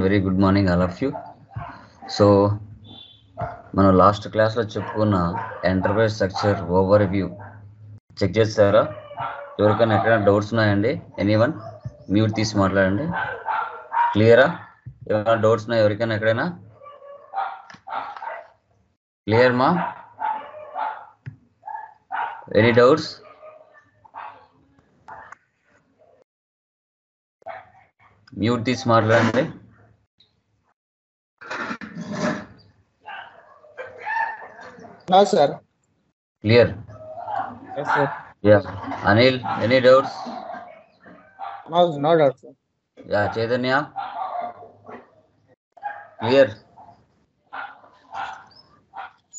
Very good morning all of you. So మనం last క్లాస్లో చెప్పుకున్న enterprise structure overview check చేస్తారా? ఎవరికైనా ఎక్కడైనా డౌట్స్ ఉన్నాయండి? ఎనీవన్ మ్యూట్ తీసి మాట్లాడండి. క్లియరా? ఏమైనా డౌట్స్ ఉన్నాయా ఎవరికైనా ఎక్కడైనా? క్లియర్ మా? Any doubts? మ్యూట్ తీసి మాట్లాడండి. No, sir. Clear? Yes, sir. Yeah. Anil, any doubts? No doubt, sir. Yeah, Chaitanya? Clear?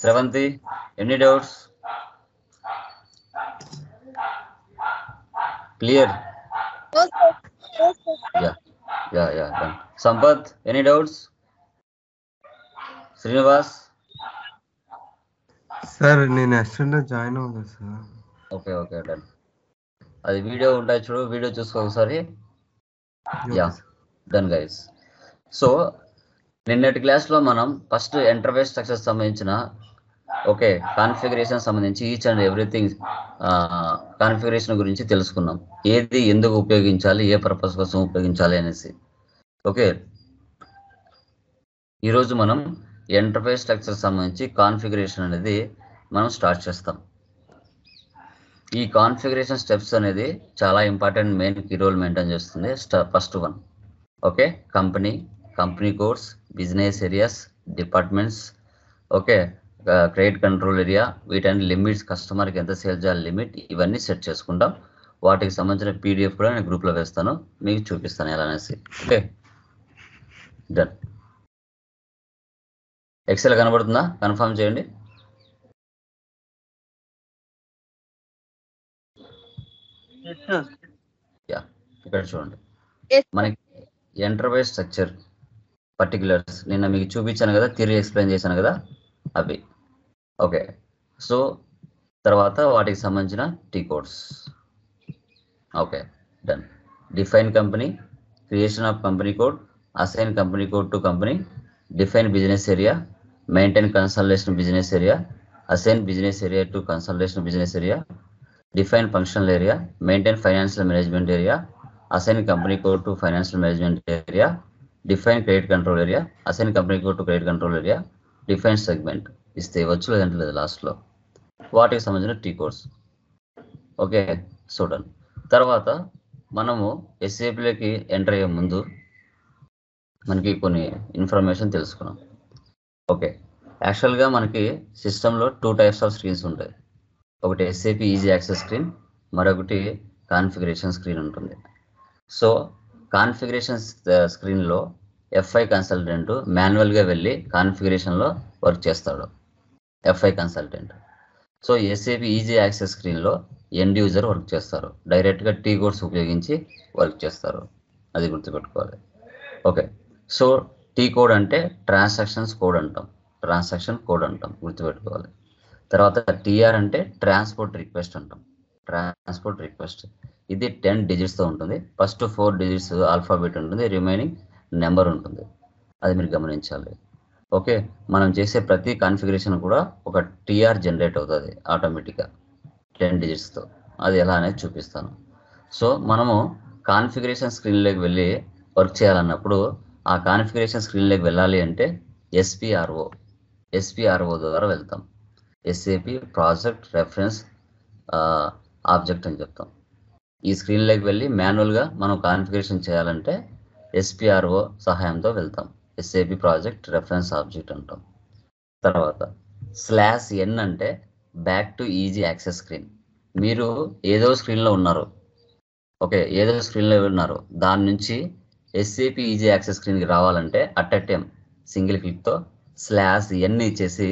Sravanti, any doubts? Clear? No, sir. No, sir. Yeah, done. Sampath, any doubts? Srinivas? Sir నేను yesterday join అవ్వలేదు sir. Okay done. అది video ఉంటాయి చూడు, video చూసుకో ఒకసారి. Yeah done guys. So నిన్నటి క్లాస్లో మనం ఫస్ట్ ఎంటర్ప్రైజ్ స్ట్రక్చర్ సంబంధించిన కాన్ఫిగరేషన్ సంబంధించి ఈచ్ అండ్ ఎవ్రీథింగ్ కాన్ఫిగరేషన్ గురించి తెలుసుకున్నాం. ఏది ఎందుకు ఉపయోగించాలి, ఏ పర్పస్ కోసం ఉపయోగించాలి అనేసి. ఓకే, ఈరోజు మనం ఎంటర్ప్రైజ్ స్ట్రక్చర్ సంబంధించి కాన్ఫిగరేషన్ అనేది మనం స్టార్ట్ చేస్తాం. ఈ కాన్ఫిగరేషన్ స్టెప్స్ అనేది చాలా important, main key role maintain చేస్తుంది. First one company codes, business areas, departments, credit control area, వీటన్ని లిమిట్స్, కస్టమర్కి ఎంత సేల్ చేయాలి లిమిట్, ఇవన్నీ సెట్ చేసుకుంటాం. వాటికి సంబంధించిన పీడిఎఫ్ కూడా నేను గ్రూప్లో వేస్తాను, మీకు చూపిస్తాను ఎలా అనేసి. Okay done. ఎక్సెల్ కనబడుతుందా? కన్ఫర్మ్ చేయండి. ఇక్కడ చూడండి, మనకి ఎంటర్ప్రైజ్ స్ట్రక్చర్ పర్టిక్యులర్స్ నిన్న మీకు చూపించాను కదా, థియరీ ఎక్స్ప్లెయిన్ చేశాను కదా, అవి. ఓకే, సో తర్వాత వాటికి సంబంధించిన T codes. Okay done. Define company, creation of company code, assign company code to company, define business area, maintain consultation business area, assign business area to consultation business area, define functional area, maintain financial management area, assign company code to financial management area, define credit control area, assign company code to credit control area, define segment. ఇస్తే ఇవ్వచ్చు, లేదంటే లేదు లాస్ట్లో. వాటికి సంబంధించిన T codes. Okay so done. తర్వాత మనము ఎస్ఏపీలోకి enter అయ్యే ముందు మనకి కొన్ని ఇన్ఫర్మేషన్ తెలుసుకున్నాం. ఓకే, యాక్చువల్గా మనకి సిస్టంలో 2 types ఆఫ్ స్క్రీన్స్ ఉంటాయి. ఒకటి ఎస్ఏపీ ఈజీ యాక్సెస్ స్క్రీన్, మరొకటి కాన్ఫిగరేషన్ స్క్రీన్ ఉంటుంది. సో కాన్ఫిగరేషన్ స్క్రీన్లో ఎఫ్ఐ కన్సల్టెంట్ మాన్యువల్గా వెళ్ళి కాన్ఫిగరేషన్లో వర్క్ చేస్తాడు, FI consultant. So SAP easy access స్క్రీన్లో ఎండ్ యూజర్ వర్క్ చేస్తారు, డైరెక్ట్గా టీ కోడ్స్ ఉపయోగించి వర్క్ చేస్తారు, అది గుర్తుపెట్టుకోవాలి. ఓకే, సో టీ కోడ్ అంటే ట్రాన్సాక్షన్ కోడ్ అంటాం, గుర్తుపెట్టుకోవాలి. తర్వాత టీఆర్ అంటే ట్రాన్స్పోర్ట్ రిక్వెస్ట్ అంటాం, ఇది 10 digitsతో ఉంటుంది. ఫస్ట్ 4 digits ఆల్ఫాబెట్ ఉంటుంది, రిమైనింగ్ నెంబర్ ఉంటుంది, అది మీరు గమనించాలి. ఓకే, మనం చేసే ప్రతి కాన్ఫిగరేషన్ కూడా ఒక టీఆర్ జనరేట్ అవుతుంది ఆటోమేటిక్గా 10 digitsతో. అది ఎలా అనేది చూపిస్తాను. సో మనము కాన్ఫిగరేషన్ స్క్రీన్లోకి వెళ్ళి వర్క్ చేయాలన్నప్పుడు ఆ కాన్ఫిగరేషన్ స్క్రీన్లోకి వెళ్ళాలి అంటే ఎస్పిఆర్ఓ ద్వారా వెళ్తాం. ఎస్ఏపి ప్రాజెక్ట్ రెఫరెన్స్ ఆబ్జెక్ట్ అని చెప్తాం. ఈ స్క్రీన్లోకి వెళ్ళి మాన్యువల్గా మనం కాన్ఫిగరేషన్ చేయాలంటే ఎస్పిఆర్ఓ సహాయంతో వెళ్తాం. ఎస్ఏపి ప్రాజెక్ట్ రెఫరెన్స్ ఆబ్జెక్ట్ అంటాం. తర్వాత /n అంటే back to easy access screen. మీరు ఏదో స్క్రీన్లో ఉన్నారు, దాని నుంచి ఎస్ఏపి ఈజీ యాక్సెస్ స్క్రీన్కి రావాలంటే అట్ ఎ టైం సింగిల్ క్లిక్తో /n ఇచ్చేసి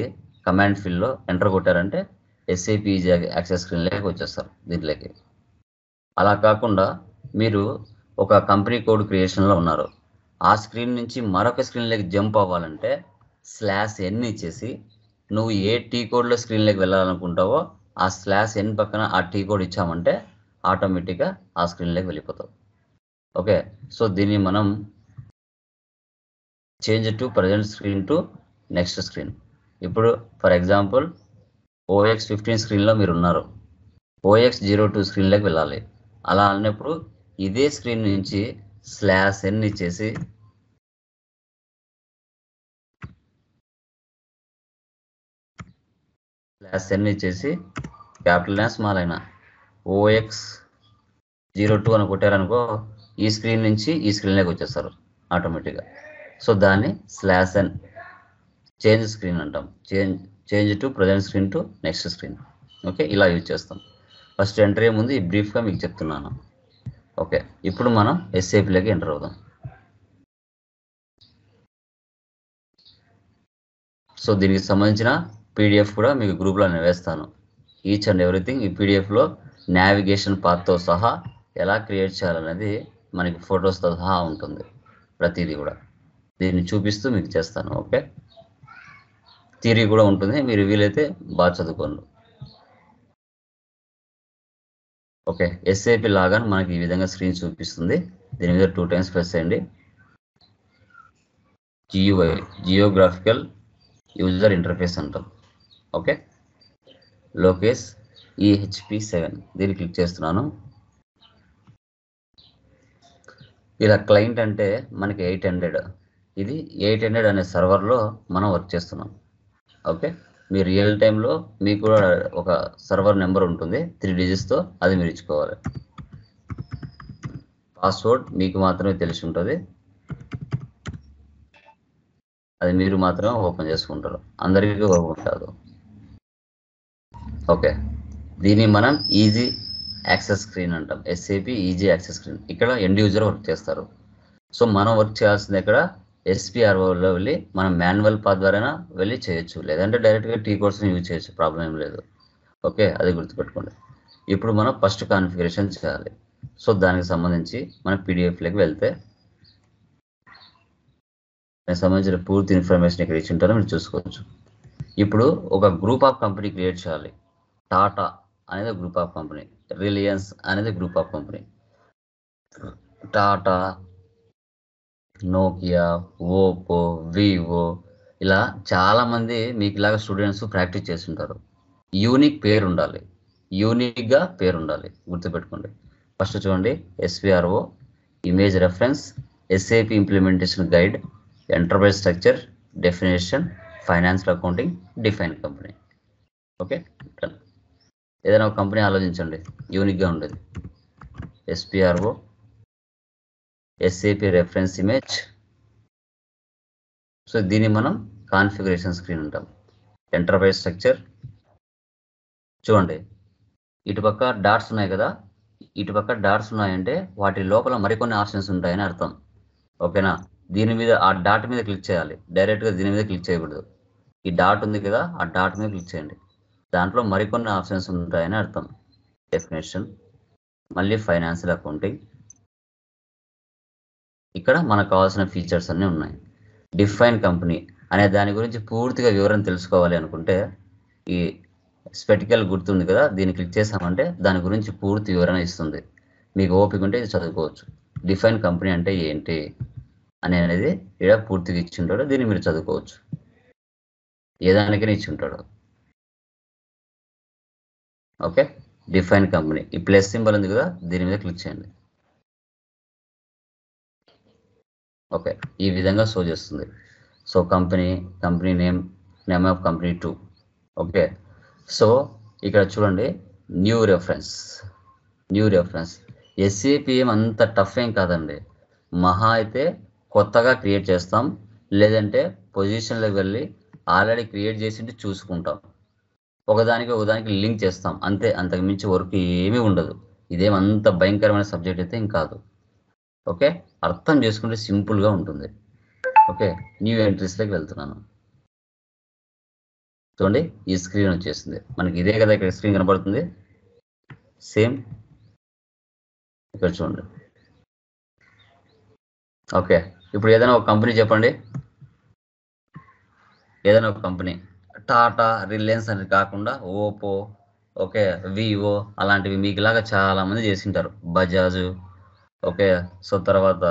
కమాండ్ ఫీల్డ్లో ఎంటర్ కొట్టారంటే ఎస్ఏపీ ఈజీ యాక్సెస్ స్క్రీన్లోకి వచ్చేస్తారు దీంట్లోకి. అలా కాకుండా మీరు ఒక కంపెనీ కోడ్ క్రియేషన్లో ఉన్నారు, ఆ స్క్రీన్ నుంచి మరొక స్క్రీన్లోకి జంప్ అవ్వాలంటే /n ఇచ్చేసి నువ్వు ఏ టీ కోడ్లో స్క్రీన్లోకి వెళ్ళాలనుకుంటావో ఆ /n పక్కన ఆ టీ కోడ్ ఇచ్చామంటే ఆటోమేటిక్గా ఆ స్క్రీన్లోకి వెళ్ళిపోతావు. ఓకే, సో దీన్ని మనం change to present screen to next screen. ఇప్పుడు ఫర్ ఎగ్జాంపుల్ OX15 స్క్రీన్లో మీరు ఉన్నారు, OX02 స్క్రీన్లోకి వెళ్ళాలి. అలా అన్నప్పుడు ఇదే స్క్రీన్ నుంచి /n ఇచ్చేసి క్యాపిటల్ అయినా స్మాల్ అయినా OX02 అని కొట్టారనుకో, ఈ స్క్రీన్ నుంచి ఈ స్క్రీన్లోకి వచ్చేస్తారు ఆటోమేటిక్గా. సో దాన్ని /n చేంజ్ స్క్రీన్ అంటాం. Change to present screen to next screen. Okay, ఇలా యూజ్ చేస్తాం. ఫస్ట్ ఎంటర్ అయ్యే ముందు ఈ బ్రీఫ్గా మీకు చెప్తున్నాను. ఓకే, ఇప్పుడు మనం SAPలోకి ఎంటర్ అవుదాం. సో దీనికి సంబంధించిన PDF కూడా మీకు గ్రూప్లో నేను వేస్తాను. ఈచ్ అండ్ ఎవ్రీథింగ్ ఈ PDFలో నావిగేషన్ పాత్తో సహా ఎలా క్రియేట్ చేయాలనేది మనకి ఫొటోస్తో సహా ఉంటుంది. ప్రతిదీ కూడా దీన్ని చూపిస్తూ మీకు చేస్తాను. ఓకే, థియరీ కూడా ఉంటుంది, మీరు వీలైతే బాగా చదువుకోండి. ఓకే, SAP లాగాన్ మనకి ఈ విధంగా స్క్రీన్ చూపిస్తుంది. దీని మీద 2 times ప్రెస్ చేయండి. GUI జియోగ్రాఫికల్ యూజర్ ఇంటర్ఫేస్ అంటాం. ఓకే, లోకేష్ EHP7 దీన్ని క్లిక్ చేస్తున్నాను. ఇలా క్లయింట్ అంటే మనకి 800, ఇది 800 అనే సర్వర్లో మనం వర్క్ చేస్తున్నాం. ఓకే, మీ రియల్ టైంలో మీకు కూడా ఒక సర్వర్ నెంబర్ ఉంటుంది 3 digitsతో, అది మీరు ఇచ్చుకోవాలి. పాస్వర్డ్ మీకు మాత్రమే తెలిసి ఉంటుంది, అది మీరు మాత్రమే ఓపెన్ చేసుకుంటారు, అందరికీ ఓపెన్ కాదు. ఓకే, దీన్ని మనం ఈజీ యాక్సెస్ స్క్రీన్ అంటాం. SAP easy access screen. ఇక్కడ ఎండ్ యూజర్ వర్క్ చేస్తారు. సో మనం వర్క్ చేయాల్సింది ఇక్కడ SPROలో వెళ్ళి మనం మాన్యువల్ పాత్ ద్వారా వెళ్ళి చేయొచ్చు, లేదంటే డైరెక్ట్గా T కోర్స్ని యూజ్ చేయొచ్చు, ప్రాబ్లం ఏం లేదు. ఓకే, అది గుర్తుపెట్టుకోండి. ఇప్పుడు మనం ఫస్ట్ కాన్ఫిగరేషన్ చేయాలి. సో దానికి సంబంధించి మన PDFలోకి వెళ్తే దానికి సంబంధించిన పూర్తి ఇన్ఫర్మేషన్ ఇక్కడ ఇచ్చి ఉంటారో మీరు చూసుకోవచ్చు. ఇప్పుడు ఒక గ్రూప్ ఆఫ్ కంపెనీ క్రియేట్ చేయాలి. టాటా అనేది గ్రూప్ ఆఫ్ కంపెనీ, రిలయన్స్ అనేది group of company, Tata, Nokia, Oppo, Vivo, ఇలా చాలామంది మీకు ఇలాగ స్టూడెంట్స్ ప్రాక్టీస్ చేస్తుంటారు. యూనిక్ పేరు ఉండాలి, యూనిక్గా పేరు ఉండాలి, గుర్తుపెట్టుకోండి. ఫస్ట్ చూడండి, SPRO, image reference, SAP implementation guide, enterprise structure, definition, financial accounting, define company. Okay, ఏదైనా ఒక కంపెనీ ఆలోచించండి యూనిక్గా ఉండేది. SPRO, SAP reference image. So దీన్ని మనం కాన్ఫిగరేషన్ స్క్రీన్ అంటాం. ఎంటర్ప్రైజ్ స్ట్రక్చర్ చూడండి, ఇటుపక్క డాట్స్ ఉన్నాయి కదా, ఇటుపక్క డాట్స్ ఉన్నాయంటే వాటి లోపల మరికొన్ని ఆప్షన్స్ ఉంటాయని అర్థం. ఓకేనా, దీని మీద ఆ డాట్ మీద క్లిక్ చేయాలి, డైరెక్ట్గా దీని మీద క్లిక్ చేయకూడదు. ఈ డాట్ ఉంది కదా, ఆ డాట్ మీద క్లిక్ చేయండి, దాంట్లో మరికొన్ని ఆప్షన్స్ ఉంటాయని అర్థం. డెఫినేషన్, మళ్ళీ ఫైనాన్షియల్ అకౌంటింగ్, ఇక్కడ మనకు కావాల్సిన ఫీచర్స్ అన్నీ ఉన్నాయి. డిఫైన్ కంపెనీ అనే దాని గురించి పూర్తిగా వివరణ తెలుసుకోవాలి అనుకుంటే ఈ స్పెటికల్ గుర్తుంది కదా, దీన్ని క్లిక్ చేసామంటే దాని గురించి పూర్తి వివరణ ఇస్తుంది. మీకు ఓపిక ఉంటే ఇది చదువుకోవచ్చు. డిఫైన్ కంపెనీ అంటే ఏంటి అనేది ఇక్కడ పూర్తిగా ఇచ్చి ఉంటాడు, దీన్ని మీరు చదువుకోవచ్చు, ఏ దానికైనా ఇచ్చి ఉంటాడు. ఓకే, డిఫైన్ కంపెనీ, ఈ ప్లస్ సింబల్ ఉంది కదా, దీని మీద క్లిక్ చేయండి. ఓకే, ఈ విధంగా షో చేస్తుంది. So company name of company 2. Okay, so ఇక్కడ చూడండి, న్యూ రెఫరెన్స్. SAP అంత టఫ్ ఏం కాదండి, మహా అయితే కొత్తగా క్రియేట్ చేస్తాం, లేదంటే పొజిషన్లోకి వెళ్ళి ఆల్రెడీ క్రియేట్ చేసింది చూసుకుంటాం, ఒకదానికి లింక్ చేస్తాం, అంతే. అంతకు మించి వర్క్ ఏమీ ఉండదు. ఇదేమంత భయంకరమైన సబ్జెక్ట్ అయితే ఏం కాదు. ఓకే, అర్థం చేసుకుంటే సింపుల్గా ఉంటుంది. ఓకే, న్యూ ఎంట్రీస్లోకి వెళ్తున్నాను. చూడండి, ఈ స్క్రీన్ వచ్చేసింది మనకి, ఇదే కదా ఇక్కడ స్క్రీన్ కనబడుతుంది, సేమ్ ఇక్కడ చూడండి. ఓకే, ఇప్పుడు ఏదైనా ఒక కంపెనీ చెప్పండి, ఏదైనా ఒక కంపెనీ, టాటా, రిలయన్స్ అని కాకుండా ఓపో, ఓకే, వివో, అలాంటివి మీకు ఇలాగా చాలా మంది చేసింటారు, బజాజ్. ఓకే, సో తర్వాత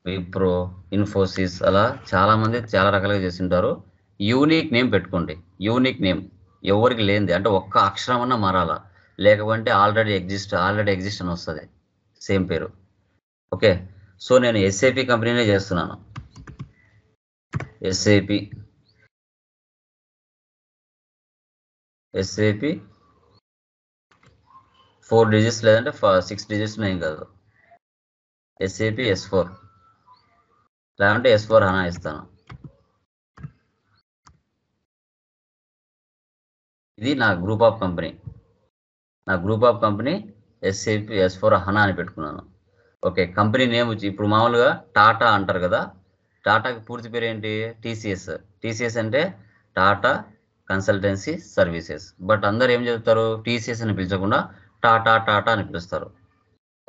విప్రో, ఇన్ఫోసిస్ అలా చాలా మంది చాలా రకాలుగా చేస్తుంటారు. యూనిక్ నేమ్ పెట్టుకోండి. యూనిక్ నేమ్ ఎవరికి లేనిది, అంటే ఒక్క అక్షరం అన్నా మారాలా, లేకపోతే ఆల్రెడీ ఎగ్జిస్ట్ అని వస్తుంది సేమ్ పేరు. ఓకే, సో నేను ఎస్ఏపి కంపెనీనే చేస్తున్నాను. ఎస్ఏపి 4 డిజిట్స్ లేదంటే 6 డిజిట్స్ ఏం కాదు. ఎస్ఏపి S4 లేదంటే S4 HANA ఇస్తాను. ఇది నా group of company SAP S4 HANA అని పెట్టుకున్నాను. ఓకే, కంపెనీ నేమ్ వచ్చి ఇప్పుడు మామూలుగా టాటా అంటారు కదా, టాటాకి పూర్తి పేరు ఏంటి? టీసీఎస్ అంటే టాటా కన్సల్టెన్సీ సర్వీసెస్. బట్ అందరు ఏం చెప్తారు? టీసీఎస్ అని పిలిచకుండా టాటా అని పిలుస్తారు.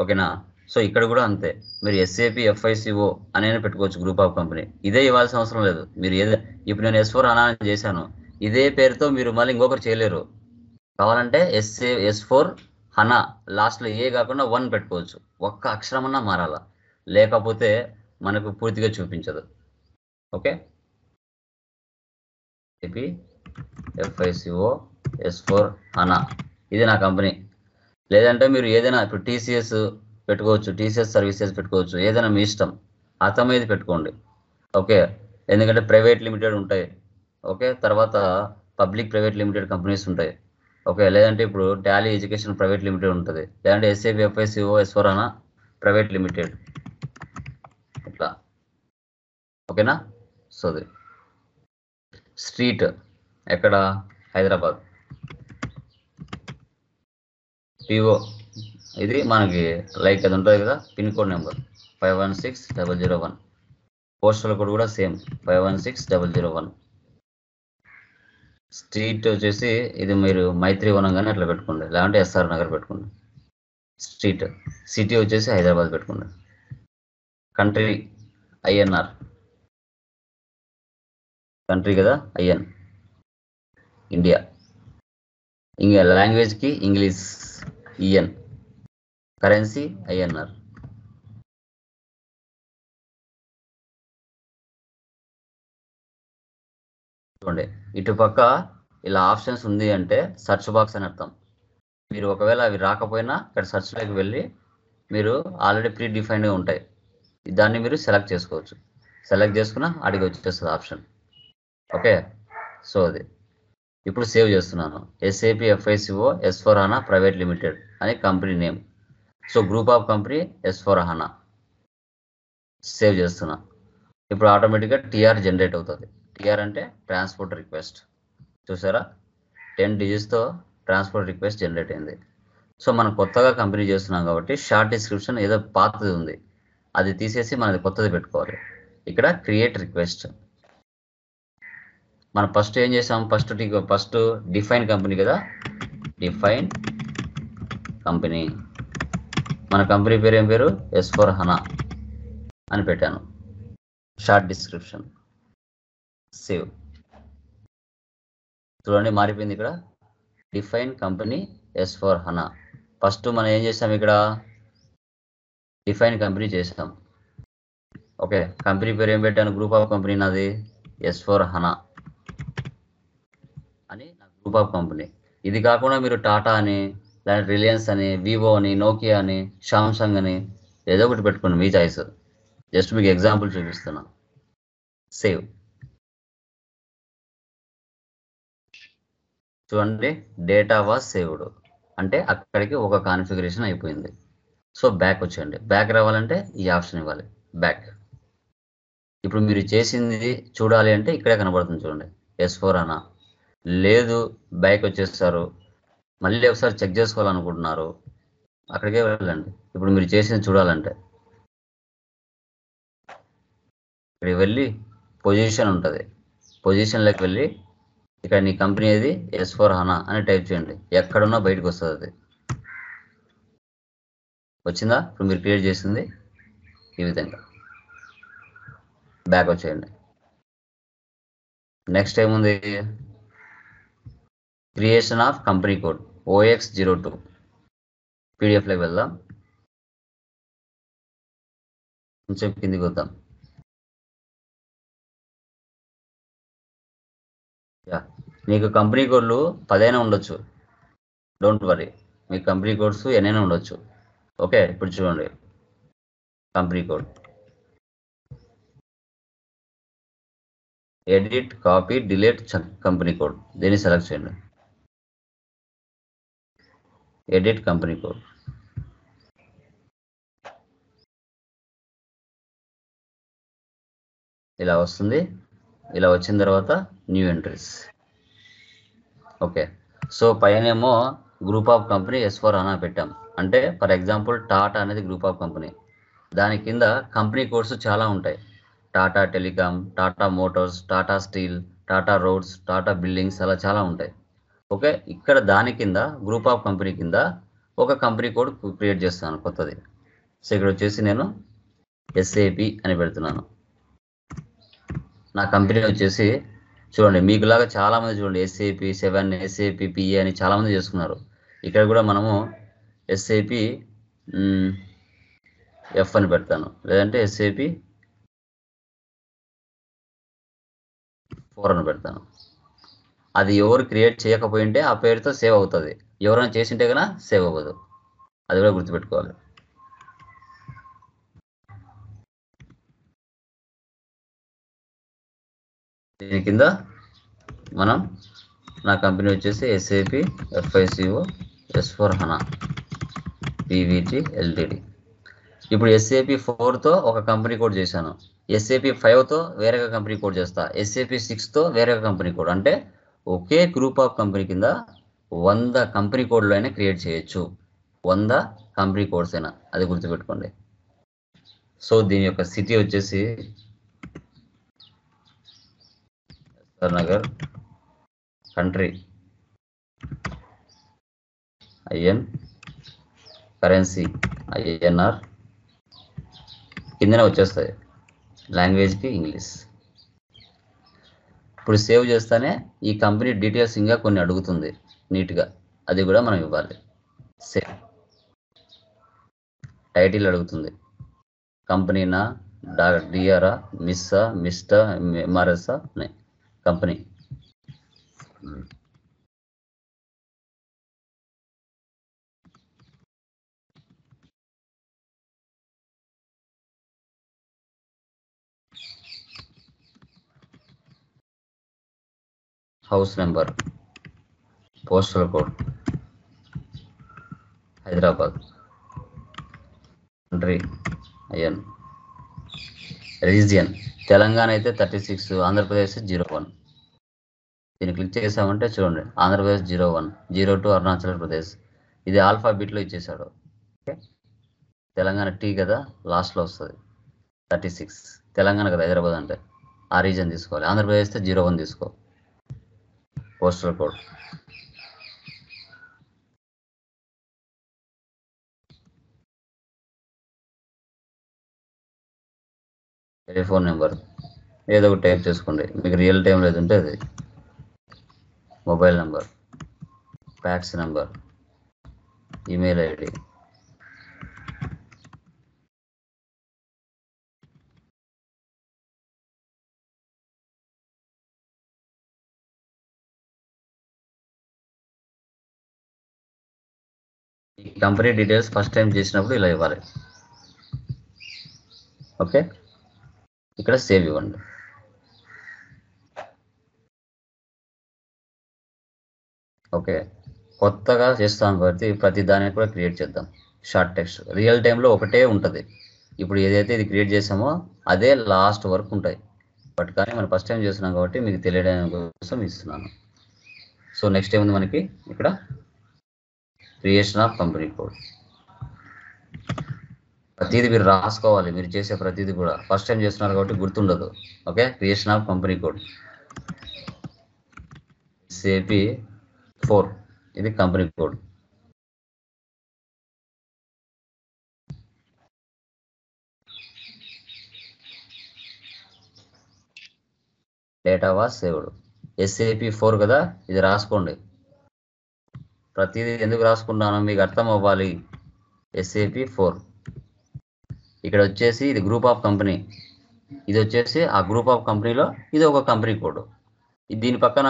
ఓకేనా? సో ఇక్కడ కూడా అంతే, మీరు ఎస్ఏపి FICO అనేది పెట్టుకోవచ్చు గ్రూప్ ఆఫ్ కంపెనీ. ఇదే ఇవ్వాల్సిన అవసరం లేదు. మీరు ఇప్పుడు నేను S4 HANA అని చేశాను, ఇదే పేరుతో మీరు మళ్ళీ ఇంకొకరు చేయలేరు. కావాలంటే S4 HANA లాస్ట్లో ఏ కాకుండా 1 పెట్టుకోవచ్చు. ఒక్క అక్షరం అన్నా మారాలా, లేకపోతే మనకు పూర్తిగా చూపించదు. ఓకే, FICO S4 HANA ఇది నా కంపెనీ. లేదంటే మీరు ఏదైనా ఇప్పుడు టీసీఎస్ పెట్టుకోవచ్చు, టీసీఎస్ సర్వీసెస్ పెట్టుకోవచ్చు, ఏదైనా మీ ఇష్టం. అర్థమయ్యేది పెట్టుకోండి. ఓకే, ఎందుకంటే ప్రైవేట్ లిమిటెడ్ ఉంటాయి. ఓకే, తర్వాత పబ్లిక్ ప్రైవేట్ లిమిటెడ్ కంపెనీస్ ఉంటాయి. ఓకే, లేదంటే ఇప్పుడు టాలీ ఎడ్యుకేషన్ ప్రైవేట్ లిమిటెడ్ ఉంటుంది, లేదంటే SAP FICO S4 HANA private limited ఇట్లా. ఓకేనా? సో స్ట్రీట్ ఎక్కడ? హైదరాబాద్. పిఓ ఇది మనకి లైక్ అది ఉంటుంది కదా, pin code number 516001. Postal code కూడా సేమ్ 516001. స్ట్రీట్ వచ్చేసి ఇది మీరు మైత్రివనం కానీ అట్లా పెట్టుకోండి, లేదంటే SR నగర్ పెట్టుకోండి. స్ట్రీట్. సిటీ వచ్చేసి హైదరాబాద్ పెట్టుకోండి. కంట్రీ INR, కంట్రీ కదా IN, ఇండియా. ఇంకా లాంగ్వేజ్కి ఇంగ్లీష్ EN, కరెన్సీ INR. చూడండి ఇటుపక్క ఇలా ఆప్షన్స్ ఉంది అంటే సెర్చ్ బాక్స్ అని అర్థం. మీరు ఒకవేళ అవి రాకపోయినా ఇక్కడ సెర్చ్లోకి వెళ్ళి మీరు ఆల్రెడీ ప్రీ డిఫైన్డ్గా ఉంటాయి, దాన్ని మీరు సెలెక్ట్ చేసుకోవచ్చు. సెలెక్ట్ చేసుకున్న అడిగి వచ్చేస్తుంది ఆప్షన్. ఓకే, సో అది ఇప్పుడు సేవ్ చేస్తున్నాను. SAP FICO S4 HANA private limited అని company name. So group of company S4 HANA save చేస్తున్నా. ఇప్పుడు ఆటోమేటిక్గా TR జనరేట్ అవుతుంది. TR అంటే ట్రాన్స్పోర్ట్ రిక్వెస్ట్. చూసారా, 10 డిజిట్స్తో ట్రాన్స్పోర్ట్ రిక్వెస్ట్ జనరేట్ అయింది. సో మనం కొత్తగా కంపెనీ చేస్తున్నాం కాబట్టి షార్ట్ డిస్క్రిప్షన్ ఏదో పాతది ఉంది, అది తీసేసి మనది కొత్తది పెట్టుకోవాలి. ఇక్కడ క్రియేట్ రిక్వెస్ట్. మనం ఫస్ట్ ఏం చేసాం? ఫస్ట్ డిఫైన్ కంపెనీ కదా, డిఫైన్ కంపెనీ. మన కంపెనీ పేరు ఏం పేరు? S4 HANA అని పెట్టాను. Short description. సేవ్. చూడండి మారిపోయింది. ఇక్కడ define company S4 HANA. First మనం ఏం చేసాం? ఇక్కడ డిఫైన్ కంపెనీ చేసాం. ఓకే, కంపెనీ పేరు ఏం పెట్టాను? గ్రూప్ ఆఫ్ కంపెనీ నాది S4 HANA అని నా గ్రూప్ ఆఫ్ కంపెనీ. ఇది కాకుండా మీరు టాటా అని, లేదంటే రిలయన్స్ అని, వివో అని, నోకియా అని, సామ్సంగ్ అని ఏదో ఒకటి పెట్టుకోండి, మీ చాయిస్. జస్ట్ మీకు ఎగ్జాంపుల్ చూపిస్తున్నా. సేవ్. చూడండి, డేటా వాజ్ సేవ్డ్ అంటే అక్కడికి ఒక కాన్ఫిగరేషన్ అయిపోయింది. సో బ్యాక్ వచ్చేయండి. బ్యాక్ రావాలంటే ఈ ఆప్షన్ ఇవ్వాలి, బ్యాక్. ఇప్పుడు మీరు చేసింది చూడాలి అంటే ఇక్కడే కనబడుతుంది చూడండి, S4 HANA. లేదు బ్యాక్ వచ్చేస్తారు, మళ్ళీ ఒకసారి చెక్ చేసుకోవాలనుకుంటున్నారు, అక్కడికే వెళ్ళండి. ఇప్పుడు మీరు చేసింది చూడాలంటే ఇక్కడికి వెళ్ళి పొజిషన్ ఉంటుంది, పొజిషన్లోకి వెళ్ళి ఇక్కడ నీ కంపెనీ ఏది? S4 HANA అని టైప్ చేయండి. ఎక్కడున్నా బయటకు వస్తుంది అది. వచ్చిందా? ఇప్పుడు మీరు క్రియేట్ చేసింది ఈ విధంగా. బ్యాక్ వచ్చేయండి. నెక్స్ట్ ఏముంది? Creation of company code OX02 PDF లోకి వెళ్దాం. కొంచెం కిందికి వద్దాం. మీకు కంపెనీ కోడ్లు 10 ఉండొచ్చు, డోంట్ వరీ. మీ కంపెనీ కోడ్స్ ఎన్నైనా ఉండొచ్చు. ఓకే, ఇప్పుడు చూడండి company code, edit, copy, delete company code. దీన్ని సెలెక్ట్ చేయండి. Edit company code. ఇలా వస్తుంది. ఇలా వచ్చిన తర్వాత న్యూ ఎంట్రీస్. ఓకే, సో పైనేమో గ్రూప్ ఆఫ్ కంపెనీ S/4HANA పెట్టాం. అంటే ఫర్ ఎగ్జాంపుల్ టాటా అనేది గ్రూప్ ఆఫ్ కంపెనీ. దాని కింద కంపెనీ కోడ్స్ చాలా ఉంటాయి. Tata telecom, Tata Motors, Tata steel, Tata roads, Tata buildings, అలా చాలా ఉంటాయి. ఓకే, ఇక్కడ దాని కింద గ్రూప్ ఆఫ్ కంపెనీ కింద ఒక కంపెనీ కోడ్ క్రియేట్ చేస్తాను కొత్తది. సో ఇక్కడ వచ్చేసి నేను SAP అని పెడుతున్నాను. నా కంపెనీ వచ్చేసి చూడండి, మీకులాగా చాలామంది చూడండి SAP 7, SAP PA అని చాలామంది చేసుకున్నారు. ఇక్కడ కూడా మనము SAP F అని పెడతాను, లేదంటే SAP 4 అని పెడతాను. అది ఎవరు క్రియేట్ చేయకపోయింటే ఆ పేరుతో సేవ్ అవుతుంది, ఎవరైనా చేసింటే కన్నా సేవ్ అవ్వదు. అది కూడా గుర్తుపెట్టుకోవాలి. దీని కింద మనం నా కంపెనీ వచ్చేసి SAP FICO S/4HANA PVT LTD. ఇప్పుడు SAP 4తో ఒక కంపెనీ కోడ్ చేశాను, SAP 5తో వేరే కంపెనీ కోడ్ చేస్తా, SAP 6తో వేరే కంపెనీ కోడ్. అంటే ఒకే గ్రూప్ ఆఫ్ కంపెనీ కింద 100 కంపెనీ కోడ్లు అయినా క్రియేట్ చేయొచ్చు, 100 కంపెనీ కోడ్స్ అయినా. అది గుర్తుపెట్టుకోండి. సో దీని యొక్క సిటీ వచ్చేసి Nagar, country IN, currency INR, కిందనే వచ్చేస్తాయి, లాంగ్వేజ్కి ఇంగ్లీష్. ఇప్పుడు సేవ్ చేస్తానే ఈ కంపెనీ డీటెయిల్స్ ఇంకా కొన్ని అడుగుతుంది నీట్గా, అది కూడా మనం ఇవ్వాలి. సేవ్ టైటిల్ అడుగుతుంది, కంపెనీనా, డిఆర్ఆ, మిస్సా, mister, MRSA, company. House number, postal code Hyderabad, country IN, region Telangana అయితే 36, ఆంధ్రప్రదేశ్ 01. దీన్ని క్లిక్ చేసామంటే చూడండి, ఆంధ్రప్రదేశ్ 01, 02 అరుణాచల్ ప్రదేశ్. ఇది ఆల్ఫాబెట్లో ఇచ్చేసాడు. ఓకే, తెలంగాణ T కదా లాస్ట్లో వస్తుంది, 36. తెలంగాణ కదా హైదరాబాద్ అంటే, ఆ రీజన్ తీసుకోవాలి. ఆంధ్రప్రదేశ్ 01 తీసుకో. పోస్టల్ కోడ్, టెలిఫోన్ నెంబర్ ఏదో ఒకటి టైప్ చేసుకోండి, మీకు రియల్ టైం లేదంటే అది. Mobile number, fax number, email ID. ఈ కంపెనీ డీటెయిల్స్ ఫస్ట్ టైం చేసినప్పుడు ఇలా ఇవ్వాలి. ఓకే, ఇక్కడ సేవ్ ఇవ్వండి. ఓకే, కొత్తగా చేస్తాం కాబట్టి ప్రతి దానికి కూడా క్రియేట్ చేద్దాం షార్ట్ టెక్స్ట్. రియల్ టైంలో ఒకటే ఉంటుంది. ఇప్పుడు ఏదైతే ఇది క్రియేట్ చేసామో అదే లాస్ట్ వరకు ఉంటాయి. బట్ కానీ మనం ఫస్ట్ టైం చేస్తున్నాం కాబట్టి మీకు తెలియడానికి కోసం ఇస్తున్నాను. సో నెక్స్ట్ ఏముంది మనకి ఇక్కడ, క్రియేషన్ ఆఫ్ కంపెనీ కోడ్. ప్రతిదీ మీరు రాసుకోవాలి, మీరు చేసే ప్రతిదీ కూడా. ఫస్ట్ టైం చేస్తున్నారు కాబట్టి గుర్తుండదు. Okay, creation of company code SAP 4, ఇది company code. Data was saved. SAP 4 కదా, ఇది రాసుకోండి. ప్రతిదీ ఎందుకు రాసుకుంటానో మీకు అర్థం అవ్వాలి. SAP 4 ఇక్కడ వచ్చేసి ఇది గ్రూప్ ఆఫ్ కంపెనీ, ఇది వచ్చేసి ఆ గ్రూప్ ఆఫ్ కంపెనీలో ఇది ఒక కంపెనీ కోడ్. దీని పక్కన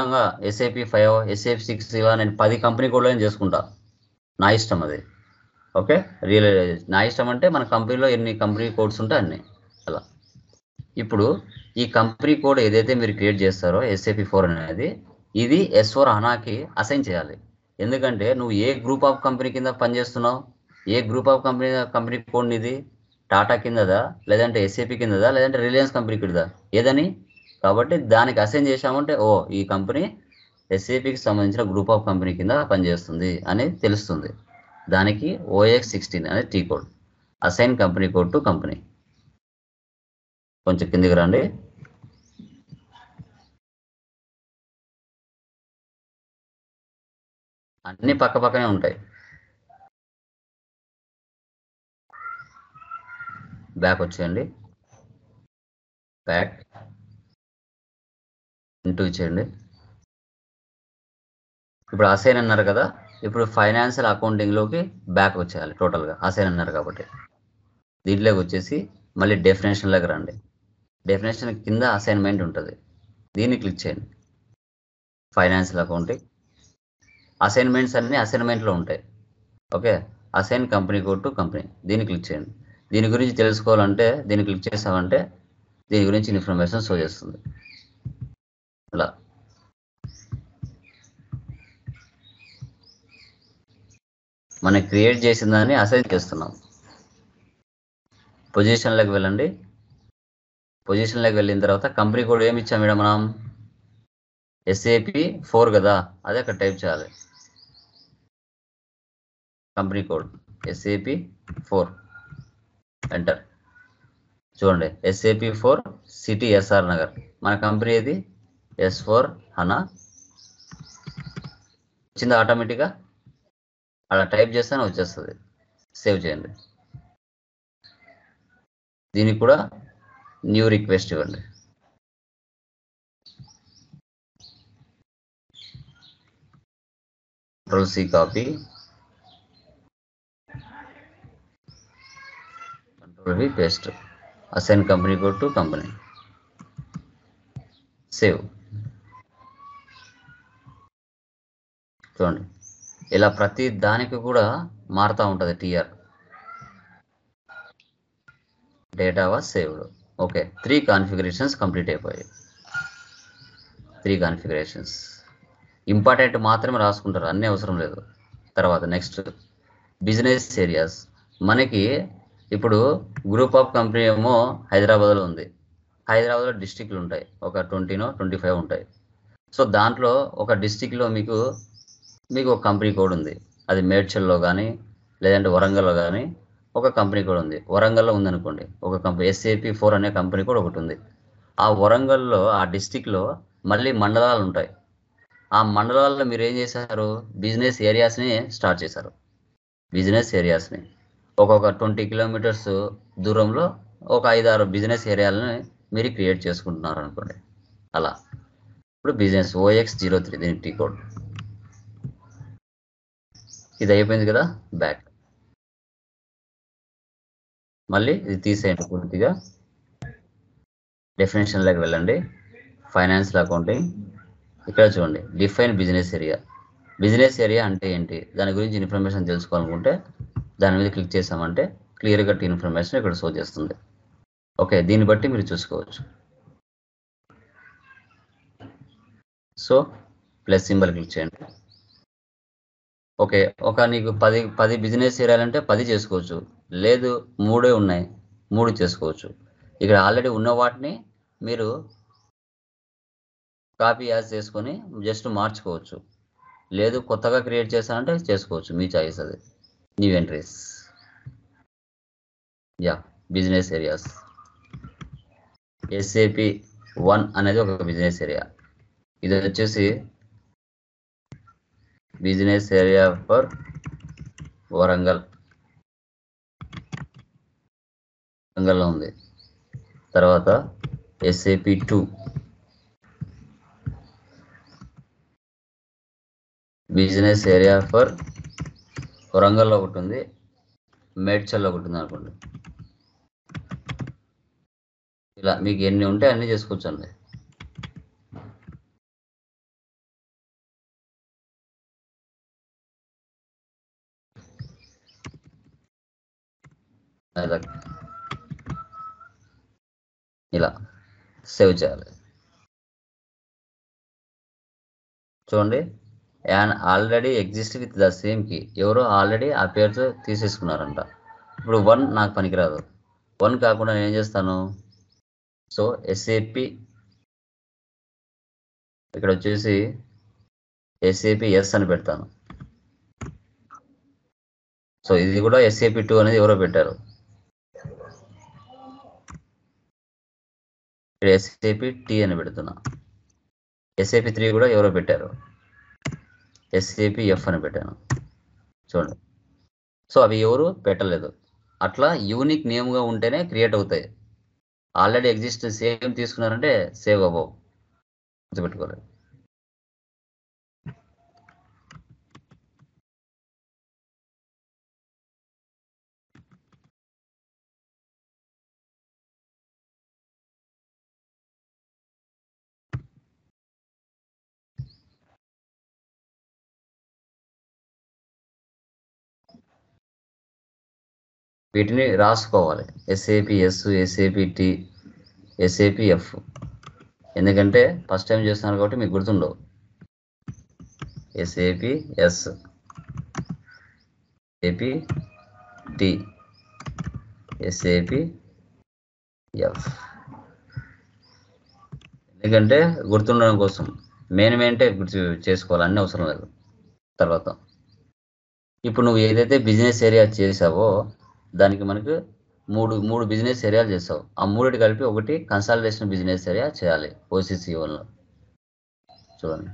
SAP 5 SAP 6 ఇలా నేను 10 కంపెనీ కోడ్లు చేసుకుంటా, నా ఇష్టం అది. ఓకే, నా ఇష్టం అంటే మన కంపెనీలో ఎన్ని కంపెనీ కోడ్స్ ఉంటే అన్ని అలా. ఇప్పుడు ఈ కంపెనీ కోడ్ ఏదైతే మీరు క్రియేట్ చేస్తారో SAP 4 అనేది, ఇది S4 హనాకి అసైన్ చేయాలి. ఎందుకంటే నువ్వు ఏ గ్రూప్ ఆఫ్ కంపెనీ కింద పనిచేస్తున్నావు, ఏ గ్రూప్ ఆఫ్ కంపెనీ కోడ్ ఇది టాటా కిందదా, లేదంటే SAP కిందదా, లేదంటే రిలయన్స్ కంపెనీ కిందదా, ఏదని. కాబట్టి దానికి అసైన్ చేశామంటే ఓ ఈ కంపెనీ SAPకి సంబంధించిన గ్రూప్ ఆఫ్ కంపెనీ కింద పనిచేస్తుంది అని తెలుస్తుంది. దానికి OX16 అనే T code, assign company code to company. కొంచెం కిందికి రండి. అన్ని పక్క పక్కనే ఉంటాయి. బ్యాక్ వచ్చేయండి, బ్యాక్ ఇంటూ ఇచ్చేయండి. ఇప్పుడు అసైన్ అన్నారు కదా, ఇప్పుడు ఫైనాన్షియల్ అకౌంటింగ్లోకి బ్యాక్ వచ్చేయాలి. టోటల్గా అసైన్ అన్నారు కాబట్టి దీంట్లోకి వచ్చేసి మళ్ళీ డెఫినేషన్లోకి రండి. డెఫినేషన్ కింద అసైన్మెంట్ ఉంటుంది, దీన్ని క్లిక్ చేయండి. ఫైనాన్షియల్ అకౌంటింగ్ అసైన్మెంట్స్ అన్నీ అసైన్మెంట్లో ఉంటాయి. Okay, assign company code to company, దీన్ని క్లిక్ చేయండి. దీని గురించి తెలుసుకోవాలంటే దీన్ని క్లిక్ చేసామంటే దీని గురించి ఇన్ఫర్మేషన్ షో చేస్తుంది. ఇలా మనం క్రియేట్ చేసిన దాన్ని అసైన్ చేస్తున్నాం. పొజిషన్లోకి వెళ్ళండి. పొజిషన్లోకి వెళ్ళిన తర్వాత కంపెనీ కోడ్ ఏమి ఇచ్చాం మేడం మనం, SAP 4 కదా, అదే అక్కడ టైప్ చేయాలి. Company code SAP 4 enter. చూడండి SAP 4 సిటీ SR నగర్, మన కంపెనీ ఇది S4 హనా. వచ్చింది ఆటోమేటిక్గా, అలా టైప్ చేస్తేనే వచ్చేస్తుంది. సేవ్ చేయండి. దీనికి కూడా న్యూ రిక్వెస్ట్ ఇవ్వండి. Ctrl+C copy, Ctrl+V paste, assign company code to company, save. చూడండి ఇలా ప్రతి దానికి కూడా మారుతూ ఉంటుంది TR. Data was saved. Okay, 3 configurations complete అయిపోయాయి. 3 కాన్ఫిగరేషన్స్ ఇంపార్టెంట్ మాత్రమే రాసుకుంటారు, అన్నీ అవసరం లేదు. తర్వాత నెక్స్ట్ బిజినెస్ ఏరియాస్. మనకి ఇప్పుడు గ్రూప్ ఆఫ్ కంపెనీ ఏమో హైదరాబాద్లో ఉంది. హైదరాబాద్లో డిస్టిక్లు ఉంటాయి, ఒక 20 25 ఉంటాయి. సో దాంట్లో ఒక డిస్టిక్లో మీకు ఒక కంపెనీ కోడ్ ఉంది. అది మేడ్చల్లో కానీ లేదంటే వరంగల్లో కానీ ఒక కంపెనీ కోడ్ ఉంది. వరంగల్లో ఉందనుకోండి ఒక కంపెనీ SAP 4 అనే కంపెనీ కోడ్ ఒకటి ఉంది. ఆ వరంగల్లో ఆ డిస్టిక్లో మళ్ళీ మండలాలు ఉంటాయి. ఆ మండలాల్లో మీరు ఏం చేశారు, బిజినెస్ ఏరియాస్ని స్టార్ట్ చేశారు. బిజినెస్ ఏరియాస్ని ఒక్కొక్క 20 కిలోమీటర్స్ దూరంలో ఒక 5-6 బిజినెస్ ఏరియాలని మీరు క్రియేట్ చేసుకుంటున్నారు అనుకోండి. అలా ఇప్పుడు బిజినెస్ OX03 దీని టీ కోడ్. ఇది అయిపోయింది కదా, బ్యాక్. మళ్ళీ ఇది తీసేయండి పూర్తిగా. డెఫినేషన్లోకి వెళ్ళండి, ఫైనాన్షియల్ అకౌంటింగ్. ఇక్కడ చూడండి define business area. Business area అంటే ఏంటి, దాని గురించి ఇన్ఫర్మేషన్ తెలుసుకోవాలనుకుంటే దాని మీద క్లిక్ చేసామంటే క్లియర్ కట్ ఇన్ఫర్మేషన్ ఇక్కడ షో చేస్తుంది. ఓకే, దీన్ని బట్టి మీరు చూసుకోవచ్చు. సో ప్లస్ సింబల్ క్లిక్ చేయండి. ఓకే, ఒక నీకు 10 బిజినెస్ ఏరియాలంటే 10 చేసుకోవచ్చు, లేదు 3 ఉన్నాయి 3 చేసుకోవచ్చు. ఇక్కడ ఆల్రెడీ ఉన్న వాటిని మీరు కాపీ యాజ్ చేసుకొని జస్ట్ మార్చుకోవచ్చు, లేదు కొత్తగా క్రియేట్ చేశానంటే చేసుకోవచ్చు, మీ చాయిస్ అది. New entries. Yeah, business areas. SAP 1 అనేది ఒక బిజినెస్ ఏరియా. ఇది వచ్చేసి బిజినెస్ ఏరియా ఫర్ వరంగల్, వరంగల్లో ఉంది. తర్వాత SAP 2 బిజినెస్ ఏరియా ఫర్ వరంగల్లో ఒకటి ఉంది, మేడ్చల్లో ఒకటి ఉంది అనుకోండి. ఇలా మీకు ఎన్ని ఉంటే అన్ని చేసుకోవచ్చండి. ఇలా సేవ్ చేయాలి. చూడండి, an already exist with the same key. ఎవరో ఆల్రెడీ ఆ పేరుతో తీసేసుకున్నారంట. ఇప్పుడు 1 నాకు పనికిరాదు. 1 కాకుండా నేను ఏం చేస్తాను, సో SAP ఇక్కడ వచ్చేసి SAP S అని పెడతాను. సో ఇది కూడా SAP 2 అనేది ఎవరో పెట్టారు. ఇక్కడ SAP T అని పెడుతున్నా. SAP 3 కూడా ఎవరో పెట్టారు. SAP F అని పెట్టాను. చూడండి, సో అవి ఎవరు పెట్టలేదు. అట్లా యూనిక్ నేమ్గా ఉంటేనే క్రియేట్ అవుతాయి. ఆల్రెడీ ఎగ్జిస్ట్ సేమ్ తీసుకున్నారంటే సేవ్ అవ్వవు, గుర్తుపెట్టుకోవాలి. వీటిని రాసుకోవాలి. SAP S, SAP T, SAP F. ఎందుకంటే ఫస్ట్ టైం చేస్తున్నారు కాబట్టి మీకు గుర్తుండవు. SAP S, SAP T, SAP F. ఎందుకంటే గుర్తుండడం కోసం. మెయిన్ అంటే గుర్తు చేసుకోవాలి, అన్నీ అవసరం లేదు. తర్వాత ఇప్పుడు నువ్వు ఏదైతే బిజినెస్ ఏరియా చేసావో దానికి మనకు మూడు బిజినెస్ ఏరియాలు చేస్తావు. ఆ మూడిటి కలిపి ఒకటి కన్సాలిడేషన్ బిజినెస్ ఏరియా చేయాలి OCC1లో. చూడండి,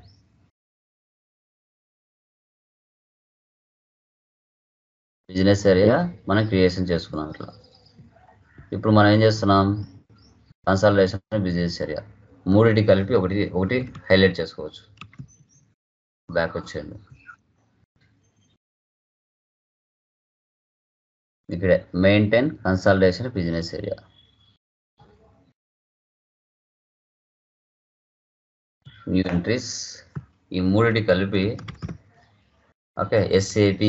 బిజినెస్ ఏరియా మనం క్రియేషన్ చేసుకున్నాం. ఇట్లా ఇప్పుడు మనం ఏం చేస్తున్నాం, కన్సాలిడేషన్ బిజినెస్ ఏరియా మూడిటి కలిపి ఒకటి హైలైట్ చేసుకోవచ్చు. బ్యాక్ వచ్చేయండి. ఇక్కడే maintain consolidation business area. New entries, ఈ మూడిటి కలిపి ఓకే SAP